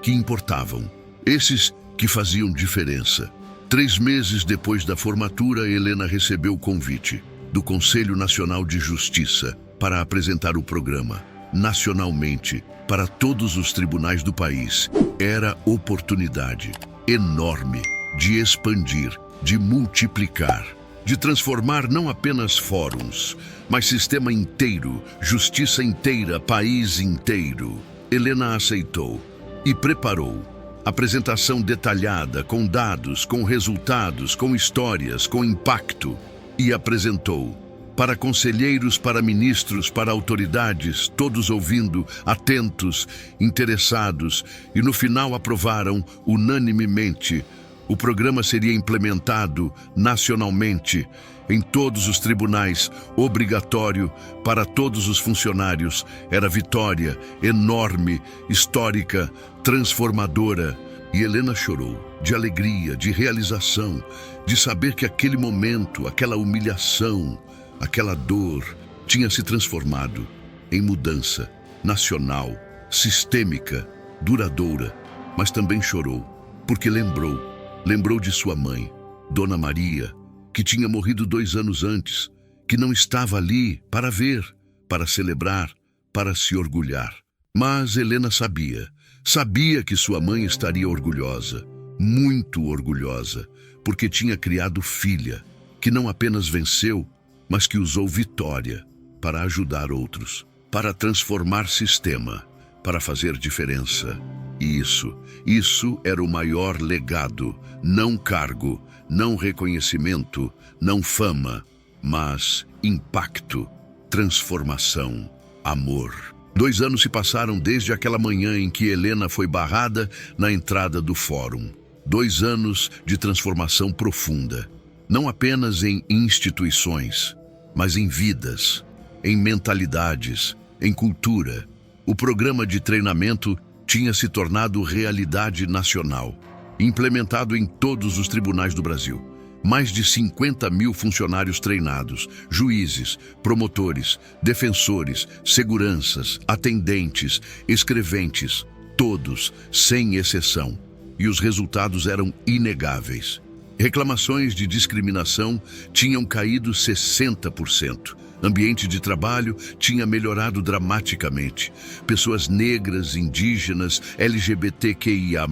que importavam, esses que faziam diferença. 3 meses depois da formatura, Helena recebeu o convite do Conselho Nacional de Justiça para apresentar o programa nacionalmente para todos os tribunais do país. Era oportunidade enorme de expandir, de multiplicar, de transformar não apenas fóruns, mas sistema inteiro, justiça inteira, país inteiro. Helena aceitou e preparou apresentação detalhada, com dados, com resultados, com histórias, com impacto, e apresentou para conselheiros, para ministros, para autoridades, todos ouvindo, atentos, interessados, e no final aprovaram unanimemente. O programa seria implementado nacionalmente, em todos os tribunais, obrigatório para todos os funcionários. Era vitória enorme, histórica, transformadora. E Helena chorou, de alegria, de realização, de saber que aquele momento, aquela humilhação, aquela dor, tinha se transformado em mudança nacional, sistêmica, duradoura. Mas também chorou, porque lembrou de sua mãe, Dona Maria, que tinha morrido 2 anos antes, que não estava ali para ver, para celebrar, para se orgulhar. Mas Helena sabia que sua mãe estaria orgulhosa, muito orgulhosa, porque tinha criado filha, que não apenas venceu, mas que usou vitória para ajudar outros, para transformar sistema, para fazer diferença. E isso era o maior legado, não cargo, não reconhecimento, não fama, mas impacto, transformação, amor. 2 anos se passaram desde aquela manhã em que Helena foi barrada na entrada do fórum. 2 anos de transformação profunda, não apenas em instituições, mas em vidas, em mentalidades, em cultura. O programa de treinamento tinha se tornado realidade nacional, implementado em todos os tribunais do Brasil. Mais de 50 mil funcionários treinados, juízes, promotores, defensores, seguranças, atendentes, escreventes, todos, sem exceção. E os resultados eram inegáveis. Reclamações de discriminação tinham caído 60%. Ambiente de trabalho tinha melhorado dramaticamente. Pessoas negras, indígenas, LGBTQIA+,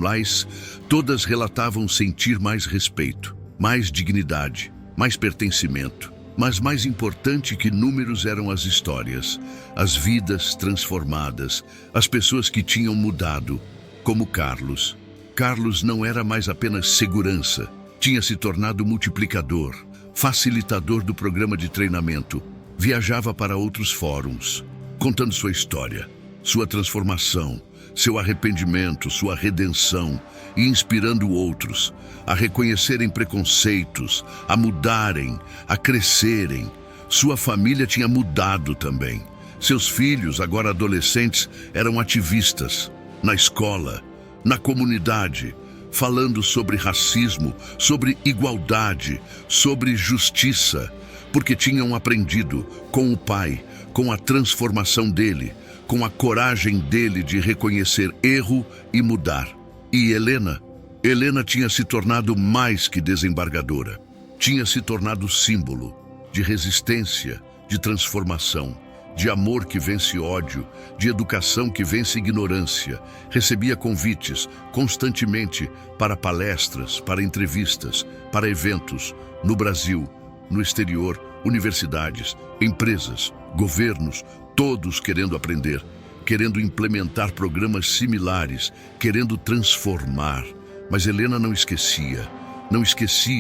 todas relatavam sentir mais respeito, mais dignidade, mais pertencimento. Mas mais importante que números eram as histórias, as vidas transformadas, as pessoas que tinham mudado, como Carlos. Carlos não era mais apenas segurança, tinha se tornado multiplicador, facilitador do programa de treinamento. Viajava para outros fóruns, contando sua história, sua transformação, seu arrependimento, sua redenção, e inspirando outros a reconhecerem preconceitos, a mudarem, a crescerem. Sua família tinha mudado também. Seus filhos, agora adolescentes, eram ativistas, na escola, na comunidade, falando sobre racismo, sobre igualdade, sobre justiça, porque tinham aprendido com o pai, com a transformação dele, com a coragem dele de reconhecer erro e mudar. E Helena tinha se tornado mais que desembargadora. Tinha se tornado símbolo de resistência, de transformação, de amor que vence ódio, de educação que vence ignorância. Recebia convites constantemente para palestras, para entrevistas, para eventos, no Brasil, no exterior, universidades, empresas, governos, todos querendo aprender, querendo implementar programas similares, querendo transformar. Mas Helena não esquecia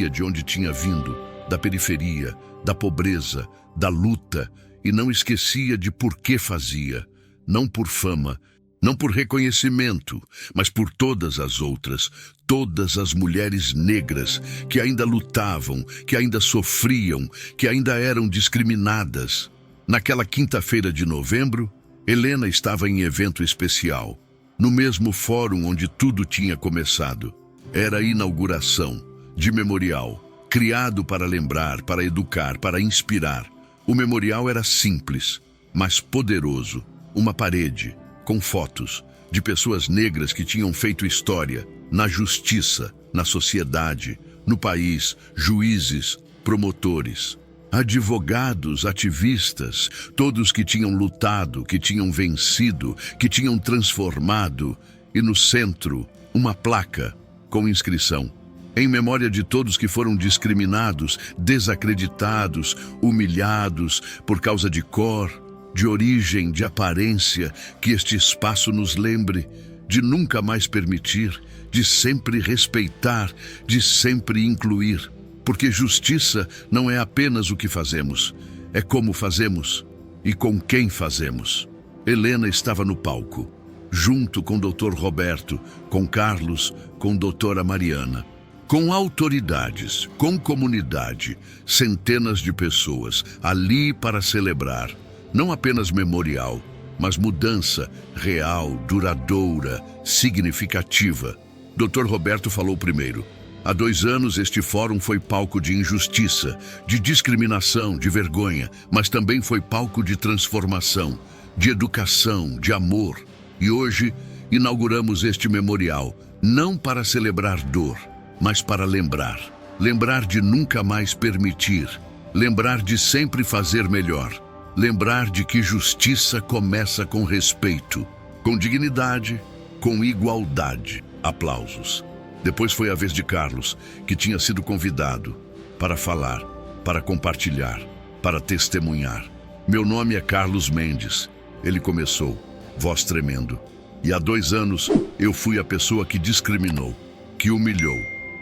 de onde tinha vindo, da periferia, da pobreza, da luta, e não esquecia de por que fazia, não por fama, não por reconhecimento, mas por todas as outras, todas as mulheres negras que ainda lutavam, que ainda sofriam, que ainda eram discriminadas. Naquela quinta-feira de novembro, Helena estava em evento especial, no mesmo fórum onde tudo tinha começado. Era a inauguração de memorial, criado para lembrar, para educar, para inspirar. O memorial era simples, mas poderoso. Uma parede com fotos de pessoas negras que tinham feito história na justiça, na sociedade, no país, juízes, promotores, advogados, ativistas, todos que tinham lutado, que tinham vencido, que tinham transformado. E no centro, uma placa com inscrição: em memória de todos que foram discriminados, desacreditados, humilhados por causa de cor, de origem, de aparência, que este espaço nos lembre de nunca mais permitir, de sempre respeitar, de sempre incluir. Porque justiça não é apenas o que fazemos, é como fazemos e com quem fazemos. Helena estava no palco, junto com o Dr. Roberto, com Carlos, com doutora Mariana. Com autoridades, com comunidade, centenas de pessoas ali para celebrar, não apenas memorial, mas mudança real, duradoura, significativa. Dr. Roberto falou primeiro. Há 2 anos este fórum foi palco de injustiça, de discriminação, de vergonha, mas também foi palco de transformação, de educação, de amor. E hoje inauguramos este memorial, não para celebrar dor, mas para lembrar de nunca mais permitir, lembrar de sempre fazer melhor, lembrar de que justiça começa com respeito, com dignidade, com igualdade. Aplausos. Depois foi a vez de Carlos, que tinha sido convidado para falar, para compartilhar, para testemunhar. Meu nome é Carlos Mendes. Ele começou, voz tremendo. E há 2 anos eu fui a pessoa que discriminou, que humilhou,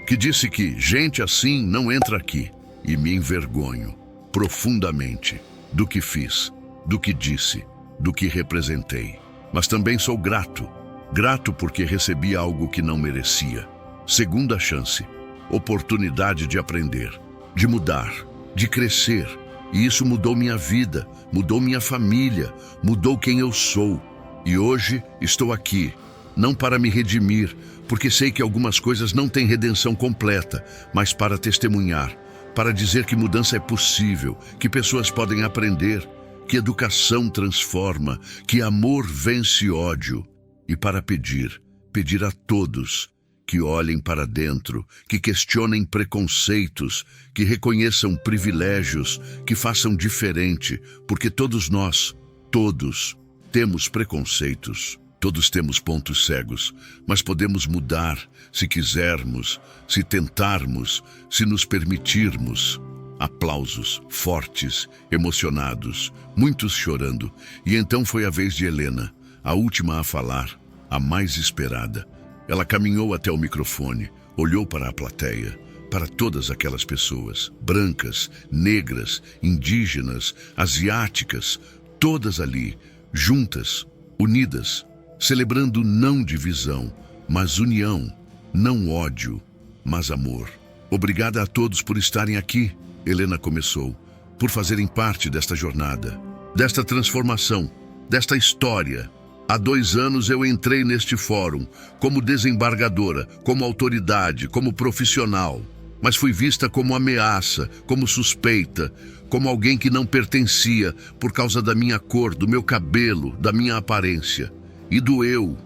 que disse que gente assim não entra aqui. E me envergonho profundamente do que fiz, do que disse, do que representei. Mas também sou grato porque recebi algo que não merecia. Segunda chance, oportunidade de aprender, de mudar, de crescer. E isso mudou minha vida, mudou minha família, mudou quem eu sou. E hoje estou aqui, não para me redimir, porque sei que algumas coisas não têm redenção completa, mas para testemunhar, para dizer que mudança é possível, que pessoas podem aprender, que educação transforma, que amor vence ódio. E para pedir a todos que olhem para dentro, que questionem preconceitos, que reconheçam privilégios, que façam diferente, porque todos nós, todos, temos preconceitos. Todos temos pontos cegos, mas podemos mudar se quisermos, se tentarmos, se nos permitirmos. Aplausos fortes, emocionados, muitos chorando. E então foi a vez de Helena, a última a falar, a mais esperada. Ela caminhou até o microfone, olhou para a plateia, para todas aquelas pessoas, brancas, negras, indígenas, asiáticas, todas ali, juntas, unidas, celebrando não divisão, mas união, não ódio, mas amor. Obrigada a todos por estarem aqui, Helena começou, por fazerem parte desta jornada, desta transformação, desta história. Há 2 anos eu entrei neste fórum, como desembargadora, como autoridade, como profissional. mas fui vista como ameaça, como suspeita, como alguém que não pertencia por causa da minha cor, do meu cabelo, da minha aparência. E doeu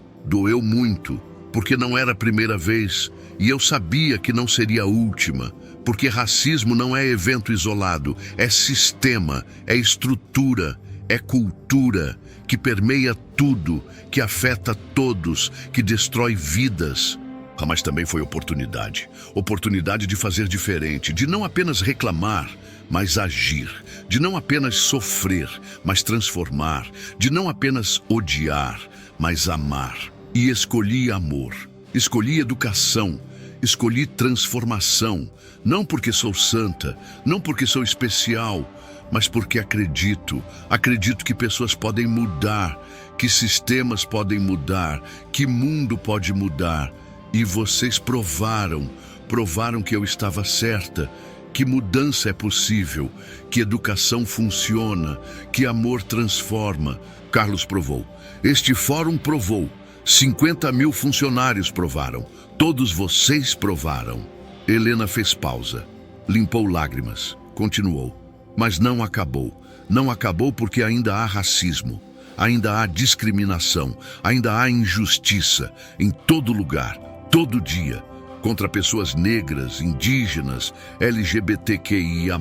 muito, porque não era a primeira vez, e eu sabia que não seria a última, porque racismo não é evento isolado, é sistema, é estrutura, é cultura, que permeia tudo, que afeta todos, que destrói vidas. Mas também foi oportunidade. Oportunidade de fazer diferente, de não apenas reclamar, mas agir. De não apenas sofrer, mas transformar. De não apenas odiar, mas amar. E escolhi amor. Escolhi educação. Escolhi transformação. Não porque sou santa, não porque sou especial, mas porque acredito que pessoas podem mudar, que sistemas podem mudar, que mundo pode mudar. E vocês provaram que eu estava certa, que mudança é possível, que educação funciona, que amor transforma. Carlos provou. Este fórum provou. 50.000 funcionários provaram. Todos vocês provaram. Helena fez pausa, limpou lágrimas, continuou. Mas não acabou. Não acabou porque ainda há racismo, ainda há discriminação, ainda há injustiça em todo lugar, todo dia, contra pessoas negras, indígenas, LGBTQIA+,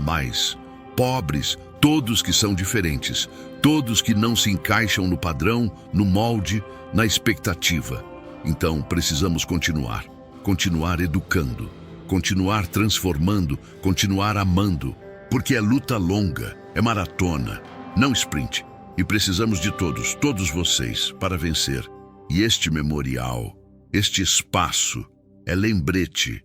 pobres, todos que são diferentes, todos que não se encaixam no padrão, no molde, na expectativa. Então precisamos continuar educando, continuar transformando, continuar amando, porque é luta longa, é maratona, não sprint. E precisamos de todos vocês, para vencer. E este memorial, este espaço, é lembrete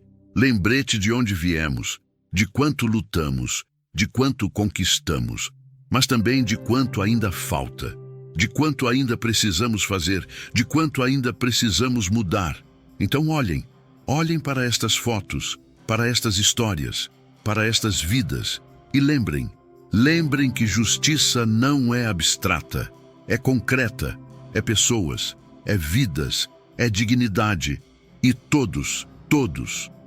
de onde viemos, de quanto lutamos, de quanto conquistamos, mas também de quanto ainda falta, de quanto ainda precisamos fazer, de quanto ainda precisamos mudar. Então olhem para estas fotos, para estas histórias, para estas vidas, e lembrem que justiça não é abstrata, é concreta, é pessoas, é vidas, é dignidade, e todos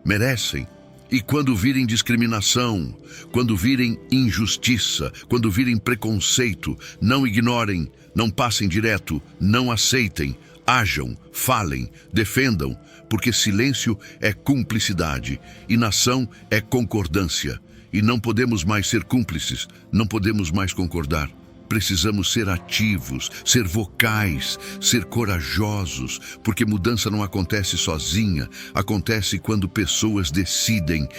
merecem. E quando virem discriminação, quando virem injustiça, quando virem preconceito, não ignorem, não passem direto, não aceitem, ajam, falem, defendam, porque silêncio é cumplicidade, inação é concordância. E não podemos mais ser cúmplices, não podemos mais concordar. Precisamos ser ativos, ser vocais, ser corajosos, porque mudança não acontece sozinha, acontece quando pessoas decidem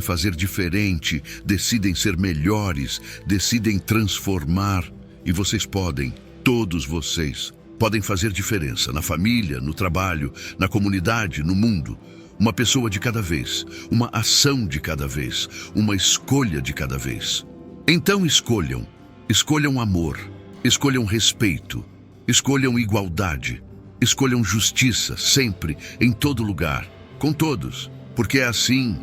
fazer diferente, decidem ser melhores, decidem transformar. E vocês todos vocês, podem fazer diferença na família, no trabalho, na comunidade, no mundo. Uma pessoa de cada vez, uma ação de cada vez, uma escolha de cada vez. Então escolham amor, escolham respeito, escolham igualdade, escolham justiça, sempre, em todo lugar, com todos, porque é assim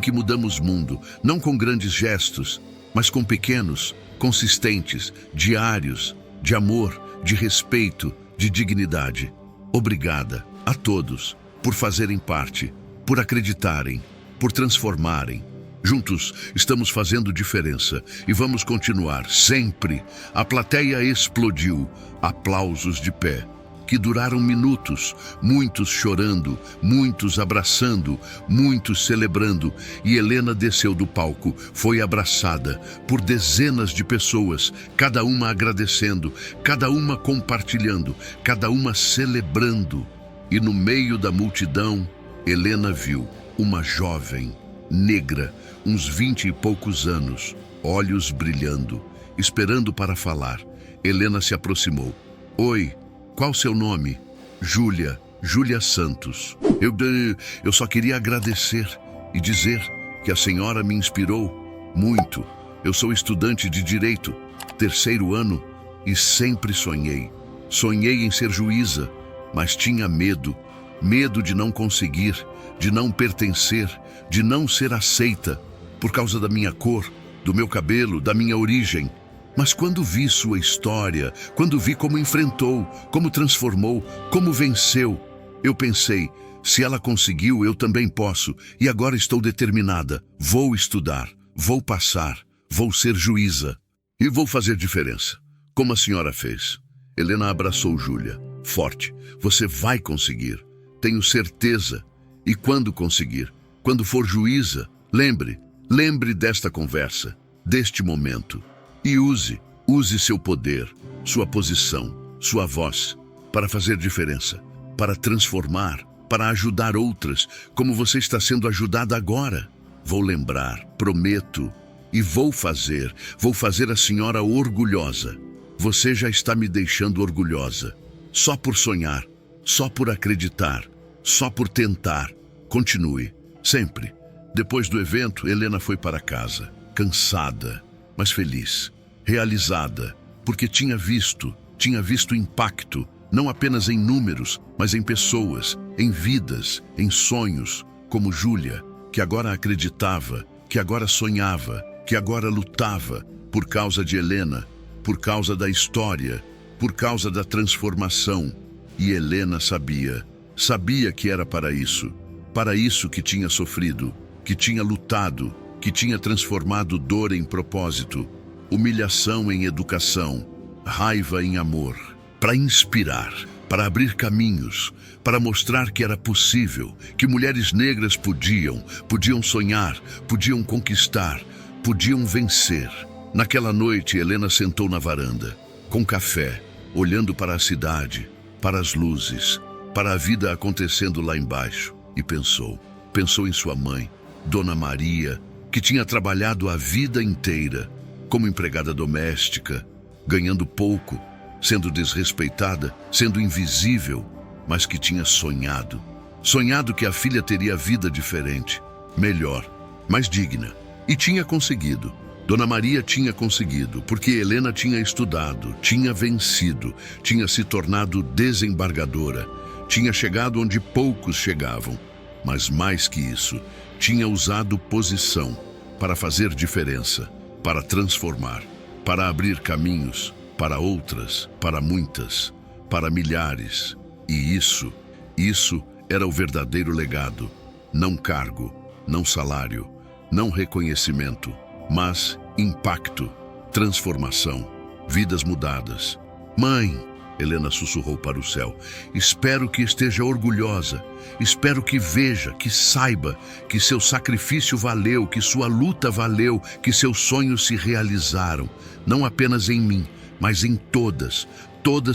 que mudamos o mundo, não com grandes gestos, mas com pequenos, consistentes, diários, de amor, de respeito, de dignidade. Obrigada a todos por fazerem parte, por acreditarem, por transformarem. Juntos estamos fazendo diferença e vamos continuar sempre. A plateia explodiu, aplausos de pé, que duraram minutos, muitos chorando, muitos abraçando, muitos celebrando, e Helena desceu do palco, foi abraçada por dezenas de pessoas, cada uma agradecendo, cada uma compartilhando, cada uma celebrando. E no meio da multidão, Helena viu uma jovem, negra, uns 20 e poucos anos, olhos brilhando, esperando para falar. Helena se aproximou. Oi, qual seu nome? Júlia Santos. Eu só queria agradecer e dizer que a senhora me inspirou muito. Eu sou estudante de Direito, 3º ano, e sempre sonhei em ser juíza, mas tinha medo de não conseguir, de não pertencer, de não ser aceita, por causa da minha cor, do meu cabelo, da minha origem. Mas quando vi sua história, quando vi como enfrentou, como transformou, como venceu, eu pensei, Se ela conseguiu, eu também posso, e agora estou determinada. Vou estudar, vou passar, vou ser juíza e vou fazer diferença, como a senhora fez. Helena abraçou Júlia, forte. Você vai conseguir, tenho certeza. E quando conseguir, quando for juíza, lembre desta conversa, deste momento, e use seu poder, sua posição, sua voz, para fazer diferença, para transformar, para ajudar outras, como você está sendo ajudada agora. Vou lembrar, prometo, e vou fazer a senhora orgulhosa. Você já está me deixando orgulhosa, só por sonhar, só por acreditar, só por tentar. Continue, sempre. Depois do evento, Helena foi para casa, cansada, mas feliz, realizada, porque tinha visto impacto, não apenas em números, mas em pessoas, em vidas, em sonhos, como Júlia, que agora acreditava, que agora sonhava, que agora lutava por causa de Helena, por causa da história, por causa da transformação. E Helena sabia que era para isso que tinha sofrido, que tinha lutado, que tinha transformado dor em propósito, humilhação em educação, raiva em amor, para inspirar, para abrir caminhos, para mostrar que era possível, que mulheres negras podiam sonhar, podiam conquistar, podiam vencer. Naquela noite, Helena sentou na varanda, com café, olhando para a cidade, para as luzes, para a vida acontecendo lá embaixo, e pensou em sua mãe, Dona Maria, que tinha trabalhado a vida inteira como empregada doméstica, ganhando pouco, sendo desrespeitada, sendo invisível, mas que tinha sonhado que a filha teria vida diferente, melhor, mais digna, e tinha conseguido. Dona Maria tinha conseguido, porque Helena tinha estudado, tinha vencido, tinha se tornado desembargadora, tinha chegado onde poucos chegavam, mas mais que isso, tinha usado posição para fazer diferença, para transformar, para abrir caminhos, para outras, para muitas, para milhares. E isso era o verdadeiro legado. Não cargo, não salário, não reconhecimento, mas impacto, transformação, vidas mudadas. Mãe, Helena sussurrou para o céu, espero que esteja orgulhosa, espero que veja, que saiba que seu sacrifício valeu, que sua luta valeu, que seus sonhos se realizaram, não apenas em mim, mas em todas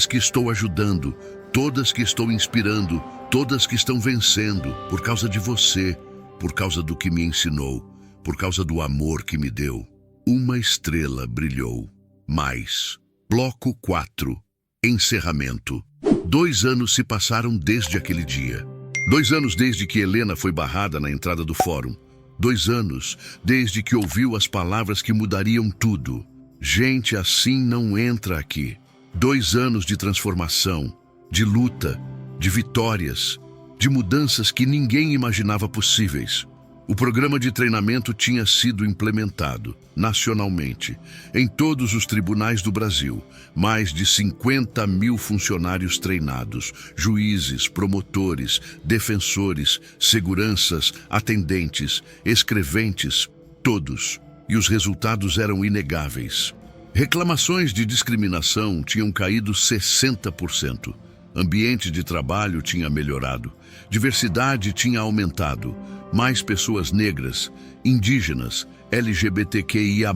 que estou ajudando, todas que estou inspirando, todas que estão vencendo, por causa de você, por causa do que me ensinou, por causa do amor que me deu. Uma estrela brilhou. Mais. Bloco 4. Encerramento. 2 anos se passaram desde aquele dia. 2 anos desde que Helena foi barrada na entrada do fórum. 2 anos desde que ouviu as palavras que mudariam tudo. Gente assim não entra aqui. 2 anos de transformação, de luta, de vitórias, de mudanças que ninguém imaginava possíveis. O programa de treinamento tinha sido implementado nacionalmente, em todos os tribunais do Brasil. Mais de 50 mil funcionários treinados, juízes, promotores, defensores, seguranças, atendentes, escreventes, todos. E os resultados eram inegáveis. Reclamações de discriminação tinham caído 60%. Ambiente de trabalho tinha melhorado. Diversidade tinha aumentado. Mais pessoas negras, indígenas, LGBTQIA+,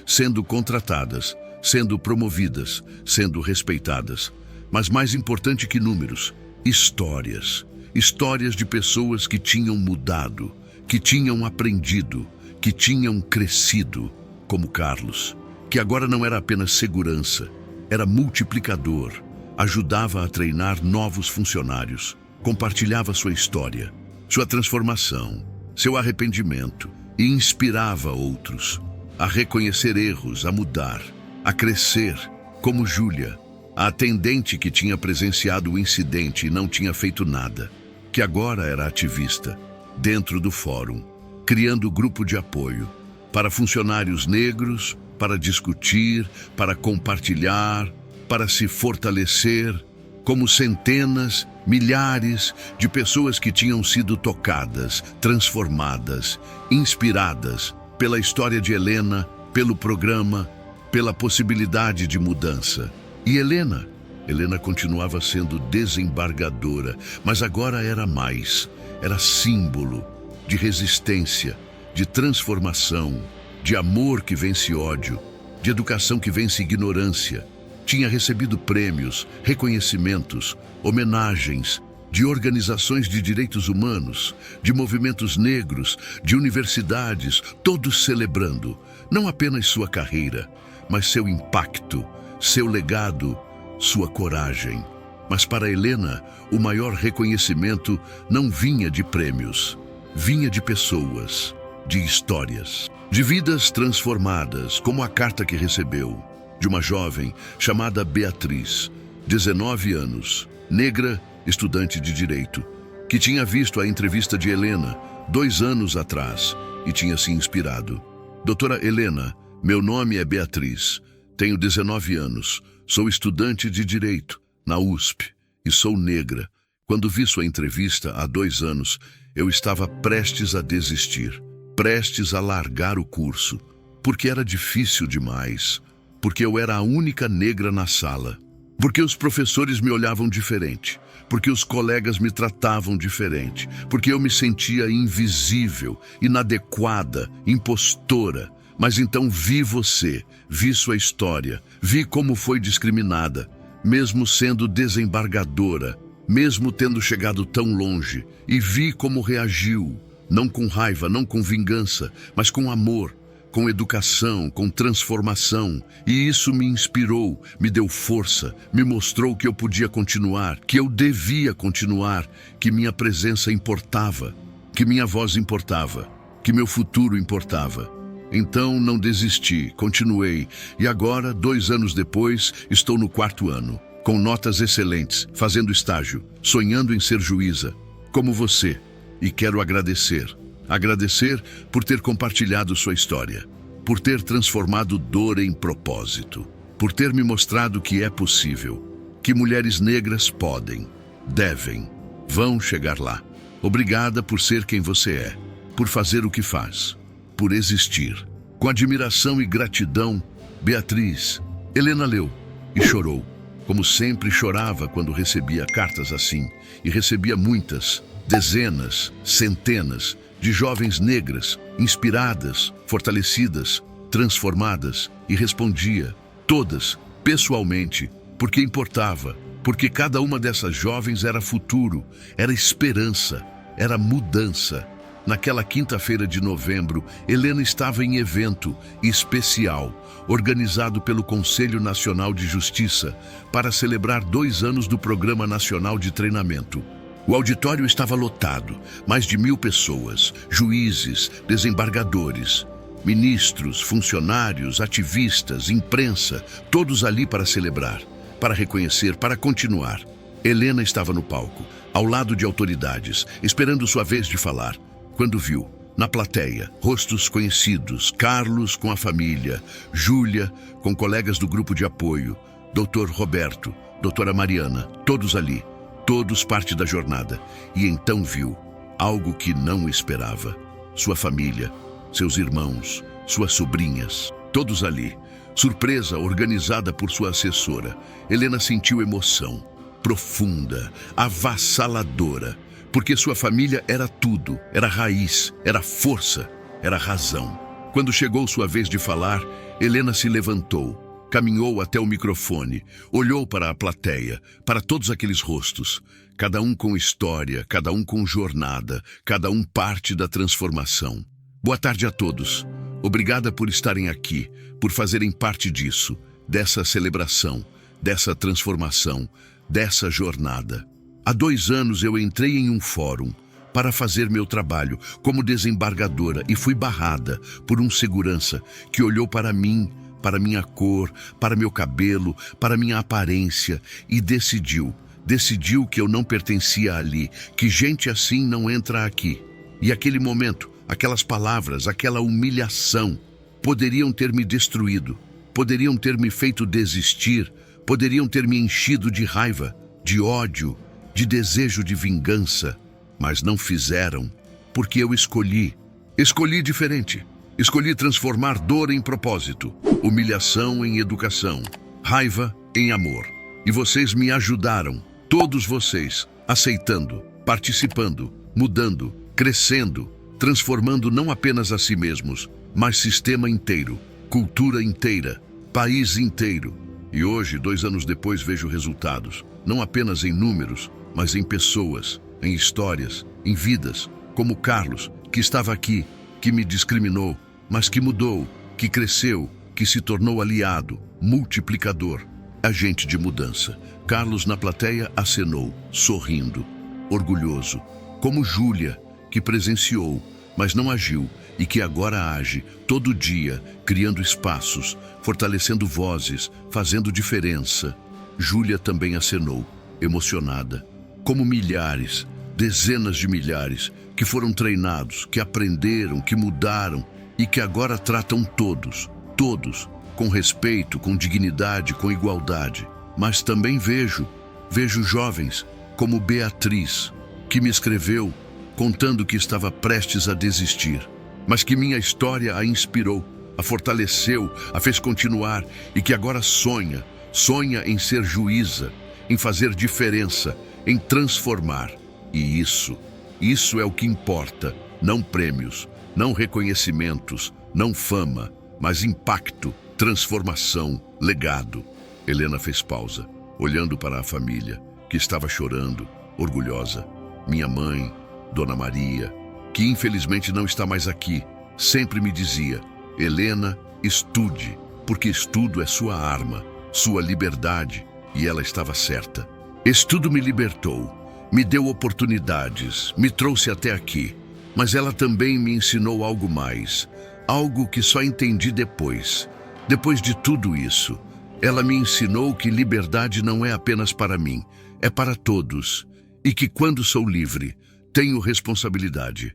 sendo contratadas, sendo promovidas, sendo respeitadas. Mas mais importante que números, histórias. Histórias de pessoas que tinham mudado, que tinham aprendido, que tinham crescido, como Carlos, que agora não era apenas segurança, era multiplicador, ajudava a treinar novos funcionários, compartilhava sua história, sua transformação, seu arrependimento e inspirava outros a reconhecer erros, a mudar, a crescer, como Júlia, a atendente que tinha presenciado o incidente e não tinha feito nada, que agora era ativista, dentro do fórum, criando grupo de apoio para funcionários negros, para discutir, para compartilhar, para se fortalecer, como centenas, milhares de pessoas que tinham sido tocadas, transformadas, inspiradas pela história de Helena, pelo programa, pela possibilidade de mudança. E Helena continuava sendo desembargadora, mas agora era mais. Era símbolo de resistência, de transformação, de amor que vence ódio, de educação que vence ignorância. Tinha recebido prêmios, reconhecimentos, homenagens de organizações de direitos humanos, de movimentos negros, de universidades, todos celebrando não apenas sua carreira, mas seu impacto, seu legado, sua coragem. Mas para Helena, o maior reconhecimento não vinha de prêmios, vinha de pessoas, de histórias, de vidas transformadas, como a carta que recebeu de uma jovem chamada Beatriz, 19 anos, negra, estudante de direito, que tinha visto a entrevista de Helena 2 anos atrás e tinha se inspirado. Doutora Helena, meu nome é Beatriz, tenho 19 anos, sou estudante de direito na USP e sou negra. Quando vi sua entrevista há 2 anos, eu estava prestes a desistir, prestes a largar o curso, porque era difícil demais, porque eu era a única negra na sala, porque os professores me olhavam diferente, porque os colegas me tratavam diferente, porque eu me sentia invisível, inadequada, impostora. Mas então vi você, vi sua história, vi como foi discriminada, mesmo sendo desembargadora, mesmo tendo chegado tão longe, e vi como reagiu, não com raiva, não com vingança, mas com amor, com educação, com transformação. E isso me inspirou, me deu força, me mostrou que eu podia continuar, que eu devia continuar, que minha presença importava, que minha voz importava, que meu futuro importava. Então não desisti, continuei, e agora, 2 anos depois, estou no 4º ano, com notas excelentes, fazendo estágio, sonhando em ser juíza, como você, e quero agradecer por ter compartilhado sua história, por ter transformado dor em propósito, por ter me mostrado que é possível, que mulheres negras podem, devem, vão chegar lá. Obrigada por ser quem você é, por fazer o que faz, por existir. Com admiração e gratidão, Beatriz. Helena leu e chorou, como sempre chorava quando recebia cartas assim, e recebia muitas, dezenas, centenas, de jovens negras, inspiradas, fortalecidas, transformadas, e respondia, todas, pessoalmente, porque importava, porque cada uma dessas jovens era futuro, era esperança, era mudança. Naquela quinta-feira de novembro, Helena estava em evento especial, organizado pelo Conselho Nacional de Justiça, para celebrar 2 anos do Programa Nacional de Treinamento. O auditório estava lotado, mais de 1000 pessoas, juízes, desembargadores, ministros, funcionários, ativistas, imprensa, todos ali para celebrar, para reconhecer, para continuar. Helena estava no palco, ao lado de autoridades, esperando sua vez de falar, quando viu, na plateia, rostos conhecidos, Carlos com a família, Júlia com colegas do grupo de apoio, Dr. Roberto, doutora Mariana, todos ali, todos parte da jornada, e então viu algo que não esperava. Sua família, seus irmãos, suas sobrinhas, todos ali. Surpresa organizada por sua assessora, Helena sentiu emoção, profunda, avassaladora, porque sua família era tudo, era raiz, era força, era razão. Quando chegou sua vez de falar, Helena se levantou, caminhou até o microfone, olhou para a plateia, para todos aqueles rostos, cada um com história, cada um com jornada, cada um parte da transformação. Boa tarde a todos. Obrigada por estarem aqui, por fazerem parte disso, dessa celebração, dessa transformação, dessa jornada. Há 2 anos eu entrei em um fórum para fazer meu trabalho como desembargadora e fui barrada por um segurança que olhou para mim, para minha cor, para meu cabelo, para minha aparência e decidiu que eu não pertencia ali, que gente assim não entra aqui. E aquele momento, aquelas palavras, aquela humilhação, poderiam ter me destruído, poderiam ter me feito desistir, poderiam ter me enchido de raiva, de ódio, de desejo de vingança, mas não fizeram, porque eu escolhi. Escolhi diferente. Escolhi transformar dor em propósito, humilhação em educação, raiva em amor. E vocês me ajudaram, todos vocês, aceitando, participando, mudando, crescendo, transformando não apenas a si mesmos, mas sistema inteiro, cultura inteira, país inteiro. E hoje, 2 anos depois, vejo resultados, não apenas em números, mas em pessoas, em histórias, em vidas, como Carlos, que estava aqui, que me discriminou, mas que mudou, que cresceu, que se tornou aliado, multiplicador, agente de mudança. Carlos na plateia acenou, sorrindo, orgulhoso, como Júlia, que presenciou, mas não agiu e que agora age todo dia, criando espaços, fortalecendo vozes, fazendo diferença. Júlia também acenou, emocionada, como milhares, dezenas de milhares, que foram treinados, que aprenderam, que mudaram e que agora tratam todos, com respeito, com dignidade, com igualdade. Mas também vejo jovens como Beatriz, que me escreveu contando que estava prestes a desistir, mas que minha história a inspirou, a fortaleceu, a fez continuar e que agora sonha em ser juíza, em fazer diferença, em transformar. E isso é o que importa, não prêmios, não reconhecimentos, não fama, mas impacto, transformação, legado. Helena fez pausa, olhando para a família, que estava chorando, orgulhosa. Minha mãe, Dona Maria, que infelizmente não está mais aqui, sempre me dizia: Helena, estude, porque estudo é sua arma, sua liberdade. E ela estava certa. Estudo me libertou, me deu oportunidades, me trouxe até aqui. Mas ela também me ensinou algo mais, algo que só entendi depois. Depois de tudo isso, ela me ensinou que liberdade não é apenas para mim, é para todos. E que quando sou livre, tenho responsabilidade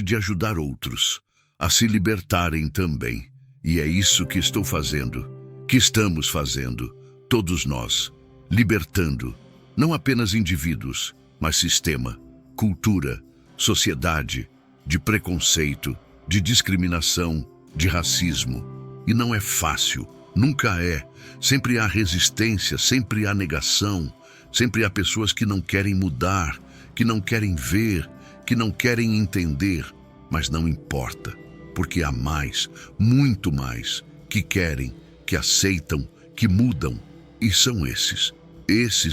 de ajudar outros a se libertarem também. E é isso que estou fazendo, que estamos fazendo, todos nós, libertando, não apenas indivíduos, mas sistema, cultura, sociedade, de preconceito, de discriminação, de racismo. E não é fácil, nunca é. Sempre há resistência, sempre há negação, sempre há pessoas que não querem mudar, que não querem ver, que não querem entender. Mas não importa, porque há mais, muito mais, que querem, que aceitam, que mudam. E são esses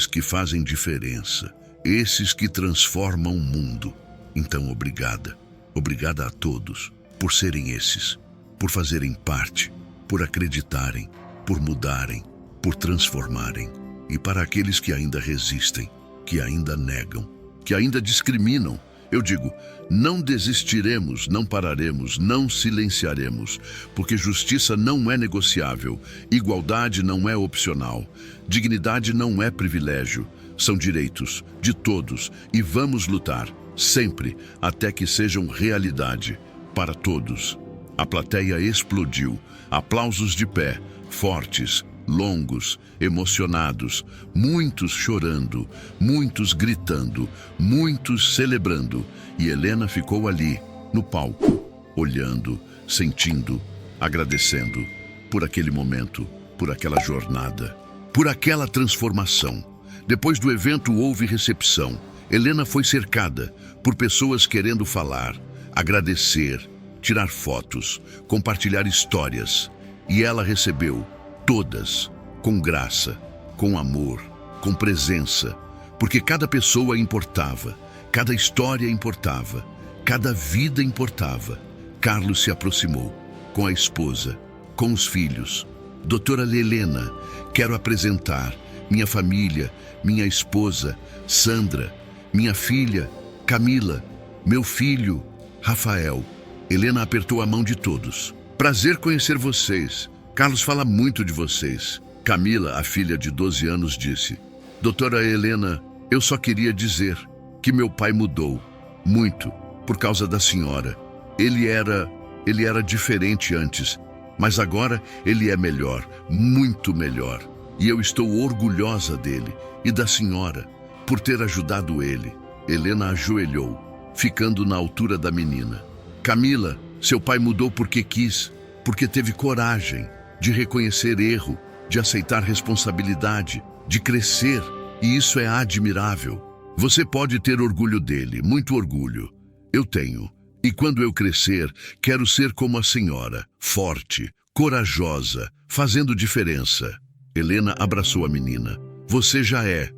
que fazem diferença, esses que transformam o mundo. Então, obrigada a todos por serem esses, por fazerem parte, por acreditarem, por mudarem, por transformarem. E para aqueles que ainda resistem, que ainda negam, que ainda discriminam, eu digo: não desistiremos, não pararemos, não silenciaremos, porque justiça não é negociável, igualdade não é opcional, dignidade não é privilégio, são direitos de todos e vamos lutar, sempre, até que sejam realidade para todos. A plateia explodiu, aplausos de pé, fortes, longos, emocionados, muitos chorando, muitos gritando, muitos celebrando. E Helena ficou ali, no palco, olhando, sentindo, agradecendo por aquele momento, por aquela jornada, por aquela transformação. Depois do evento houve recepção. Helena foi cercada por pessoas querendo falar, agradecer, tirar fotos, compartilhar histórias. E ela recebeu todas, com graça, com amor, com presença, porque cada pessoa importava, cada história importava, cada vida importava. Carlos se aproximou, com a esposa, com os filhos. Doutora Helena, quero apresentar minha família, minha esposa, Sandra, minha filha, Camila, meu filho, Rafael. Helena apertou a mão de todos. Prazer conhecer vocês. Carlos fala muito de vocês. Camila, a filha de 12 anos, disse: Doutora Helena, eu só queria dizer que meu pai mudou muito por causa da senhora. Ele era diferente antes, mas agora ele é melhor, muito melhor. E eu estou orgulhosa dele e da senhora por ter ajudado ele. Helena ajoelhou, ficando na altura da menina. Camila, seu pai mudou porque quis, porque teve coragem de reconhecer erro, de aceitar responsabilidade, de crescer, e isso é admirável. Você pode ter orgulho dele, muito orgulho. Eu tenho. E quando eu crescer, quero ser como a senhora, forte, corajosa, fazendo diferença. Helena abraçou a menina. Você já é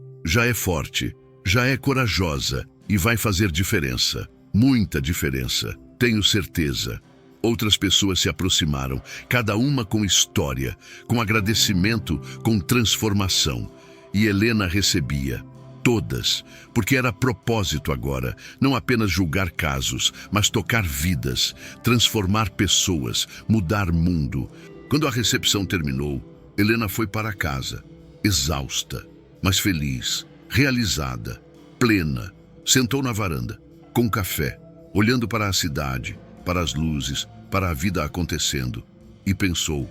forte, já é corajosa e vai fazer diferença, muita diferença, tenho certeza. Outras pessoas se aproximaram, cada uma com história, com agradecimento, com transformação. E Helena recebia. Todas, porque era propósito agora, não apenas julgar casos, mas tocar vidas, transformar pessoas, mudar mundo. Quando a recepção terminou, Helena foi para casa, exausta, mas feliz, realizada, plena. Sentou na varanda, com café, olhando para a cidade, para as luzes, para a vida acontecendo. E pensou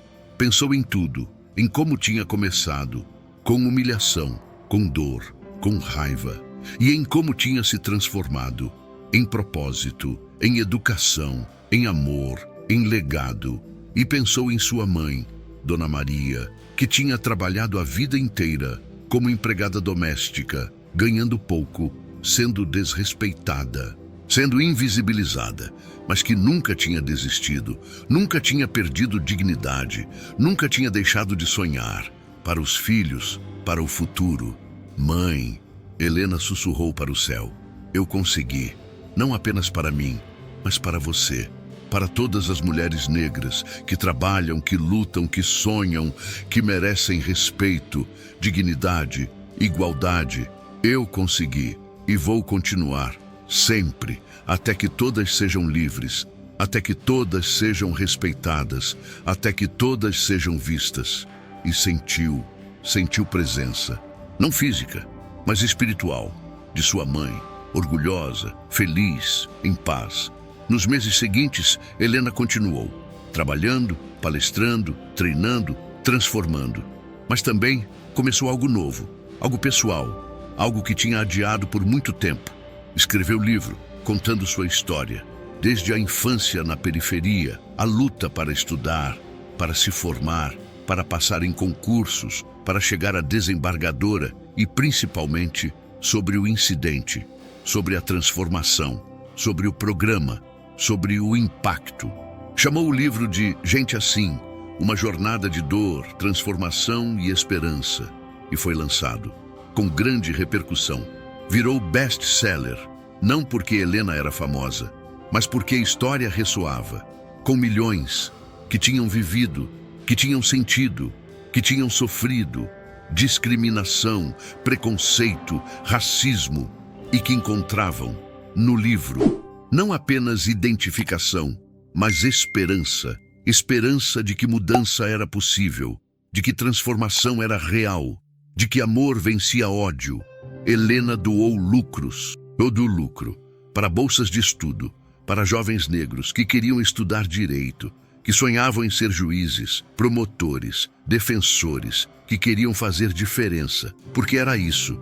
em tudo, em como tinha começado, com humilhação, com dor, com raiva, e em como tinha se transformado, em propósito, em educação, em amor, em legado. E pensou em sua mãe, Dona Maria, que tinha trabalhado a vida inteira como empregada doméstica, ganhando pouco, sendo desrespeitada, sendo invisibilizada, mas que nunca tinha desistido, nunca tinha perdido dignidade, nunca tinha deixado de sonhar, para os filhos, para o futuro. Mãe, Helena sussurrou para o céu, eu consegui, não apenas para mim, mas para você. Para todas as mulheres negras que trabalham, que lutam, que sonham, que merecem respeito, dignidade, igualdade. Eu consegui e vou continuar, sempre, até que todas sejam livres, até que todas sejam respeitadas, até que todas sejam vistas. E sentiu presença, não física, mas espiritual, de sua mãe, orgulhosa, feliz, em paz. Nos meses seguintes, Helena continuou, trabalhando, palestrando, treinando, transformando. Mas também começou algo novo, algo pessoal, algo que tinha adiado por muito tempo. Escreveu livro, contando sua história, desde a infância na periferia, a luta para estudar, para se formar, para passar em concursos, para chegar à desembargadora e, principalmente, sobre o incidente, sobre a transformação, sobre o programa, sobre o impacto. Chamou o livro de Gente Assim, uma jornada de dor, transformação e esperança, e foi lançado, com grande repercussão. Virou best-seller, não porque Helena era famosa, mas porque a história ressoava, com milhões que tinham vivido, que tinham sentido, que tinham sofrido discriminação, preconceito, racismo, e que encontravam no livro não apenas identificação, mas esperança. Esperança de que mudança era possível, de que transformação era real, de que amor vencia ódio. Helena doou lucros, todo o lucro, para bolsas de estudo, para jovens negros que queriam estudar direito, que sonhavam em ser juízes, promotores, defensores, que queriam fazer diferença, porque era isso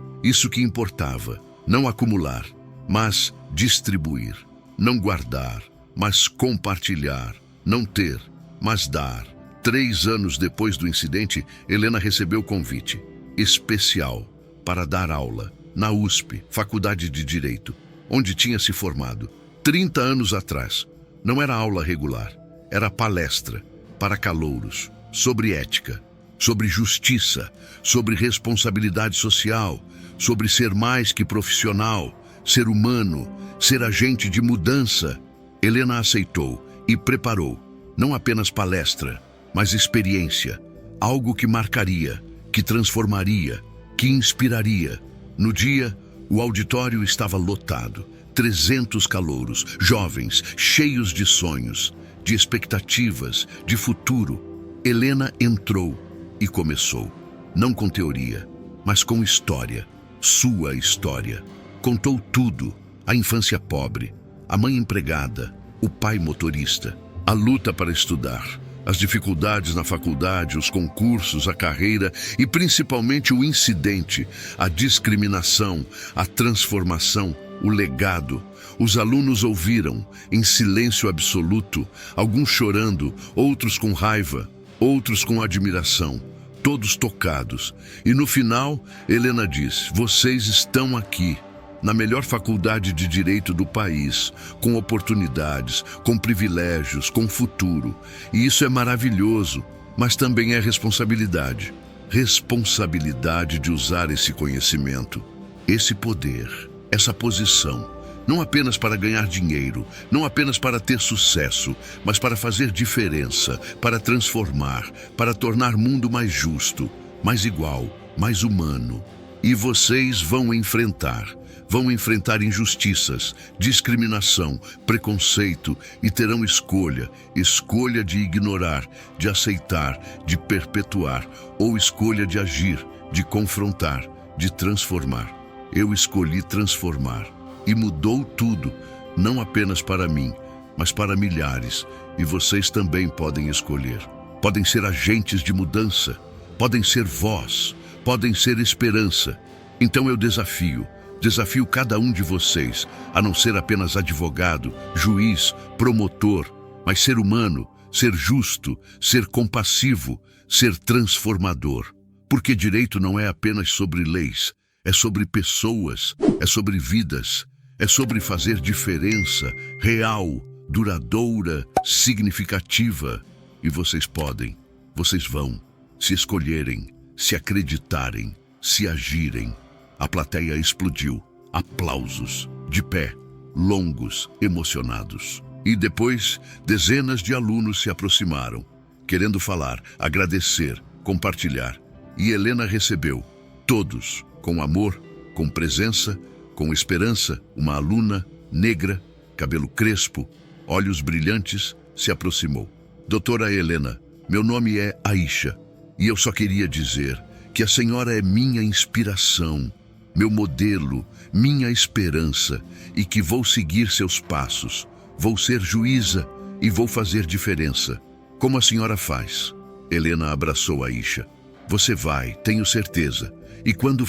que importava, não acumular, mas distribuir, não guardar, mas compartilhar, não ter, mas dar. 3 anos depois do incidente, Helena recebeu convite especial para dar aula na USP, Faculdade de Direito, onde tinha se formado 30 anos atrás. Não era aula regular, era palestra para calouros, sobre ética, sobre justiça, sobre responsabilidade social, sobre ser mais que profissional, ser humano, ser agente de mudança. Helena aceitou e preparou, não apenas palestra, mas experiência, algo que marcaria, que transformaria, que inspiraria. No dia, o auditório estava lotado, 300 calouros, jovens, cheios de sonhos, de expectativas, de futuro. Helena entrou e começou, não com teoria, mas com história, sua história. Contou tudo, a infância pobre, a mãe empregada, o pai motorista, a luta para estudar, As dificuldades na faculdade, os concursos, a carreira e principalmente o incidente, a discriminação, a transformação, o legado. Os alunos ouviram, em silêncio absoluto, alguns chorando, outros com raiva, outros com admiração, todos tocados. E no final, Helena diz: vocês estão aqui, na melhor faculdade de direito do país, com oportunidades, com privilégios, com futuro. E isso é maravilhoso, mas também é responsabilidade. Responsabilidade de usar esse conhecimento, esse poder, essa posição, não apenas para ganhar dinheiro, não apenas para ter sucesso, mas para fazer diferença, para transformar, para tornar o mundo mais justo, mais igual, mais humano. E vocês vão enfrentar injustiças, discriminação, preconceito e terão escolha de ignorar, de aceitar, de perpetuar, ou escolha de agir, de confrontar, de transformar. Eu escolhi transformar e mudou tudo, não apenas para mim, mas para milhares, e vocês também podem escolher. Podem ser agentes de mudança, podem ser voz, podem ser esperança. Então eu desafio cada um de vocês a não ser apenas advogado, juiz, promotor, mas ser humano, ser justo, ser compassivo, ser transformador. Porque direito não é apenas sobre leis, é sobre pessoas, é sobre vidas, é sobre fazer diferença real, duradoura, significativa. E vocês vão, se escolherem, se acreditarem, se agirem. A plateia explodiu. Aplausos, de pé, longos, emocionados. E depois, dezenas de alunos se aproximaram, querendo falar, agradecer, compartilhar. E Helena recebeu, todos, com amor, com presença, com esperança. Uma aluna negra, cabelo crespo, olhos brilhantes, se aproximou. Doutora Helena, meu nome é Aisha, e eu só queria dizer que a senhora é minha inspiração, meu modelo, minha esperança, e que vou seguir seus passos. Vou ser juíza e vou fazer diferença. Como a senhora faz? Helena abraçou Aisha. Você vai, tenho certeza. E quando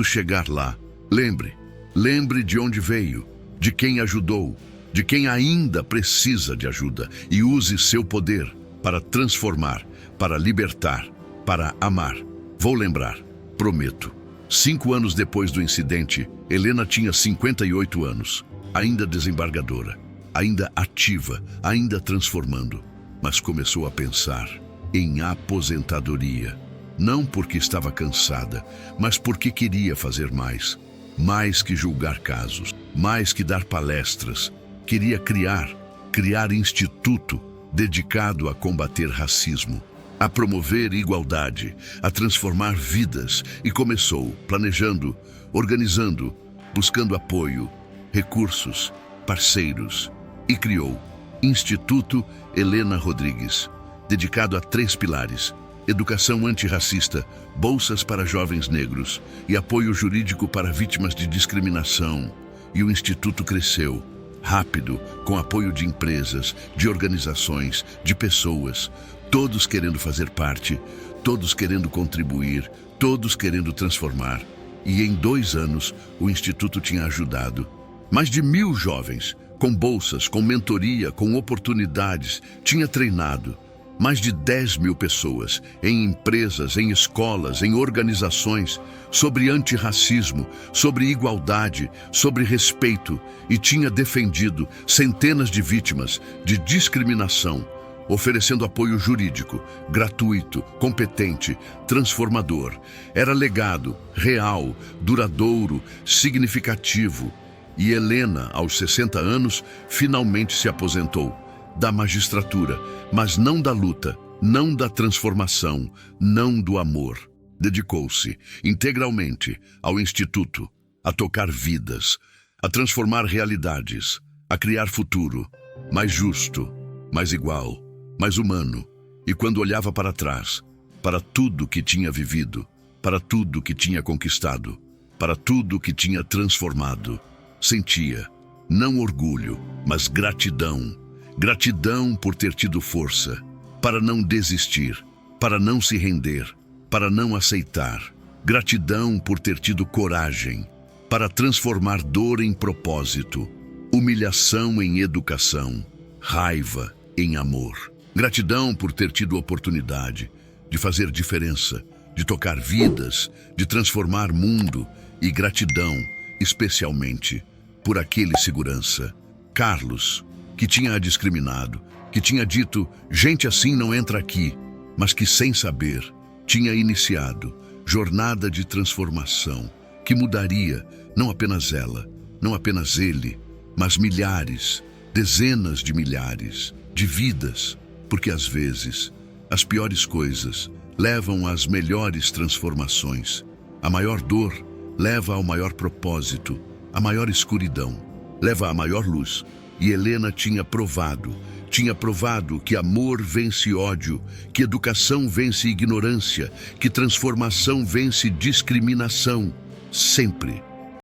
chegar lá, lembre de onde veio, de quem ajudou, de quem ainda precisa de ajuda, e use seu poder para transformar, para libertar, para amar. Vou lembrar, prometo. 5 anos depois do incidente, Helena tinha 58 anos, ainda desembargadora, ainda ativa, ainda transformando, mas começou a pensar em aposentadoria. Não porque estava cansada, mas porque queria fazer mais que julgar casos, mais que dar palestras. Queria criar instituto dedicado a combater racismo, a promover igualdade, a transformar vidas, e começou planejando, organizando, buscando apoio, recursos, parceiros, e criou Instituto Helena Rodrigues, dedicado a 3 pilares: educação antirracista, bolsas para jovens negros e apoio jurídico para vítimas de discriminação. E o Instituto cresceu rápido, com apoio de empresas, de organizações, de pessoas, todos querendo fazer parte, todos querendo contribuir, todos querendo transformar. E em 2 anos, o Instituto tinha ajudado mais de 1.000 jovens, com bolsas, com mentoria, com oportunidades. Tinha treinado mais de 10.000 pessoas em empresas, em escolas, em organizações, sobre antirracismo, sobre igualdade, sobre respeito, e tinha defendido centenas de vítimas de discriminação, oferecendo apoio jurídico, gratuito, competente, transformador. Era legado, real, duradouro, significativo. E Helena, aos 60 anos, finalmente se aposentou da magistratura, mas não da luta, não da transformação, não do amor. Dedicou-se integralmente ao Instituto, a tocar vidas, a transformar realidades, a criar futuro mais justo, mais igual, mais humano. E quando olhava para trás, para tudo que tinha vivido, para tudo que tinha conquistado, para tudo que tinha transformado, sentia, não orgulho, mas gratidão. Gratidão por ter tido força, para não desistir, para não se render, para não aceitar. Gratidão por ter tido coragem para transformar dor em propósito, humilhação em educação, raiva em amor. Gratidão por ter tido oportunidade de fazer diferença, de tocar vidas, de transformar mundo, e gratidão, especialmente, por aquele segurança, Carlos, que tinha a discriminado, que tinha dito, gente assim não entra aqui, mas que sem saber, tinha iniciado jornada de transformação, que mudaria não apenas ela, não apenas ele, mas milhares, dezenas de milhares de vidas, porque às vezes as piores coisas levam às melhores transformações. A maior dor leva ao maior propósito, a maior escuridão leva à maior luz. E Helena tinha provado que amor vence ódio, que educação vence ignorância, que transformação vence discriminação, sempre.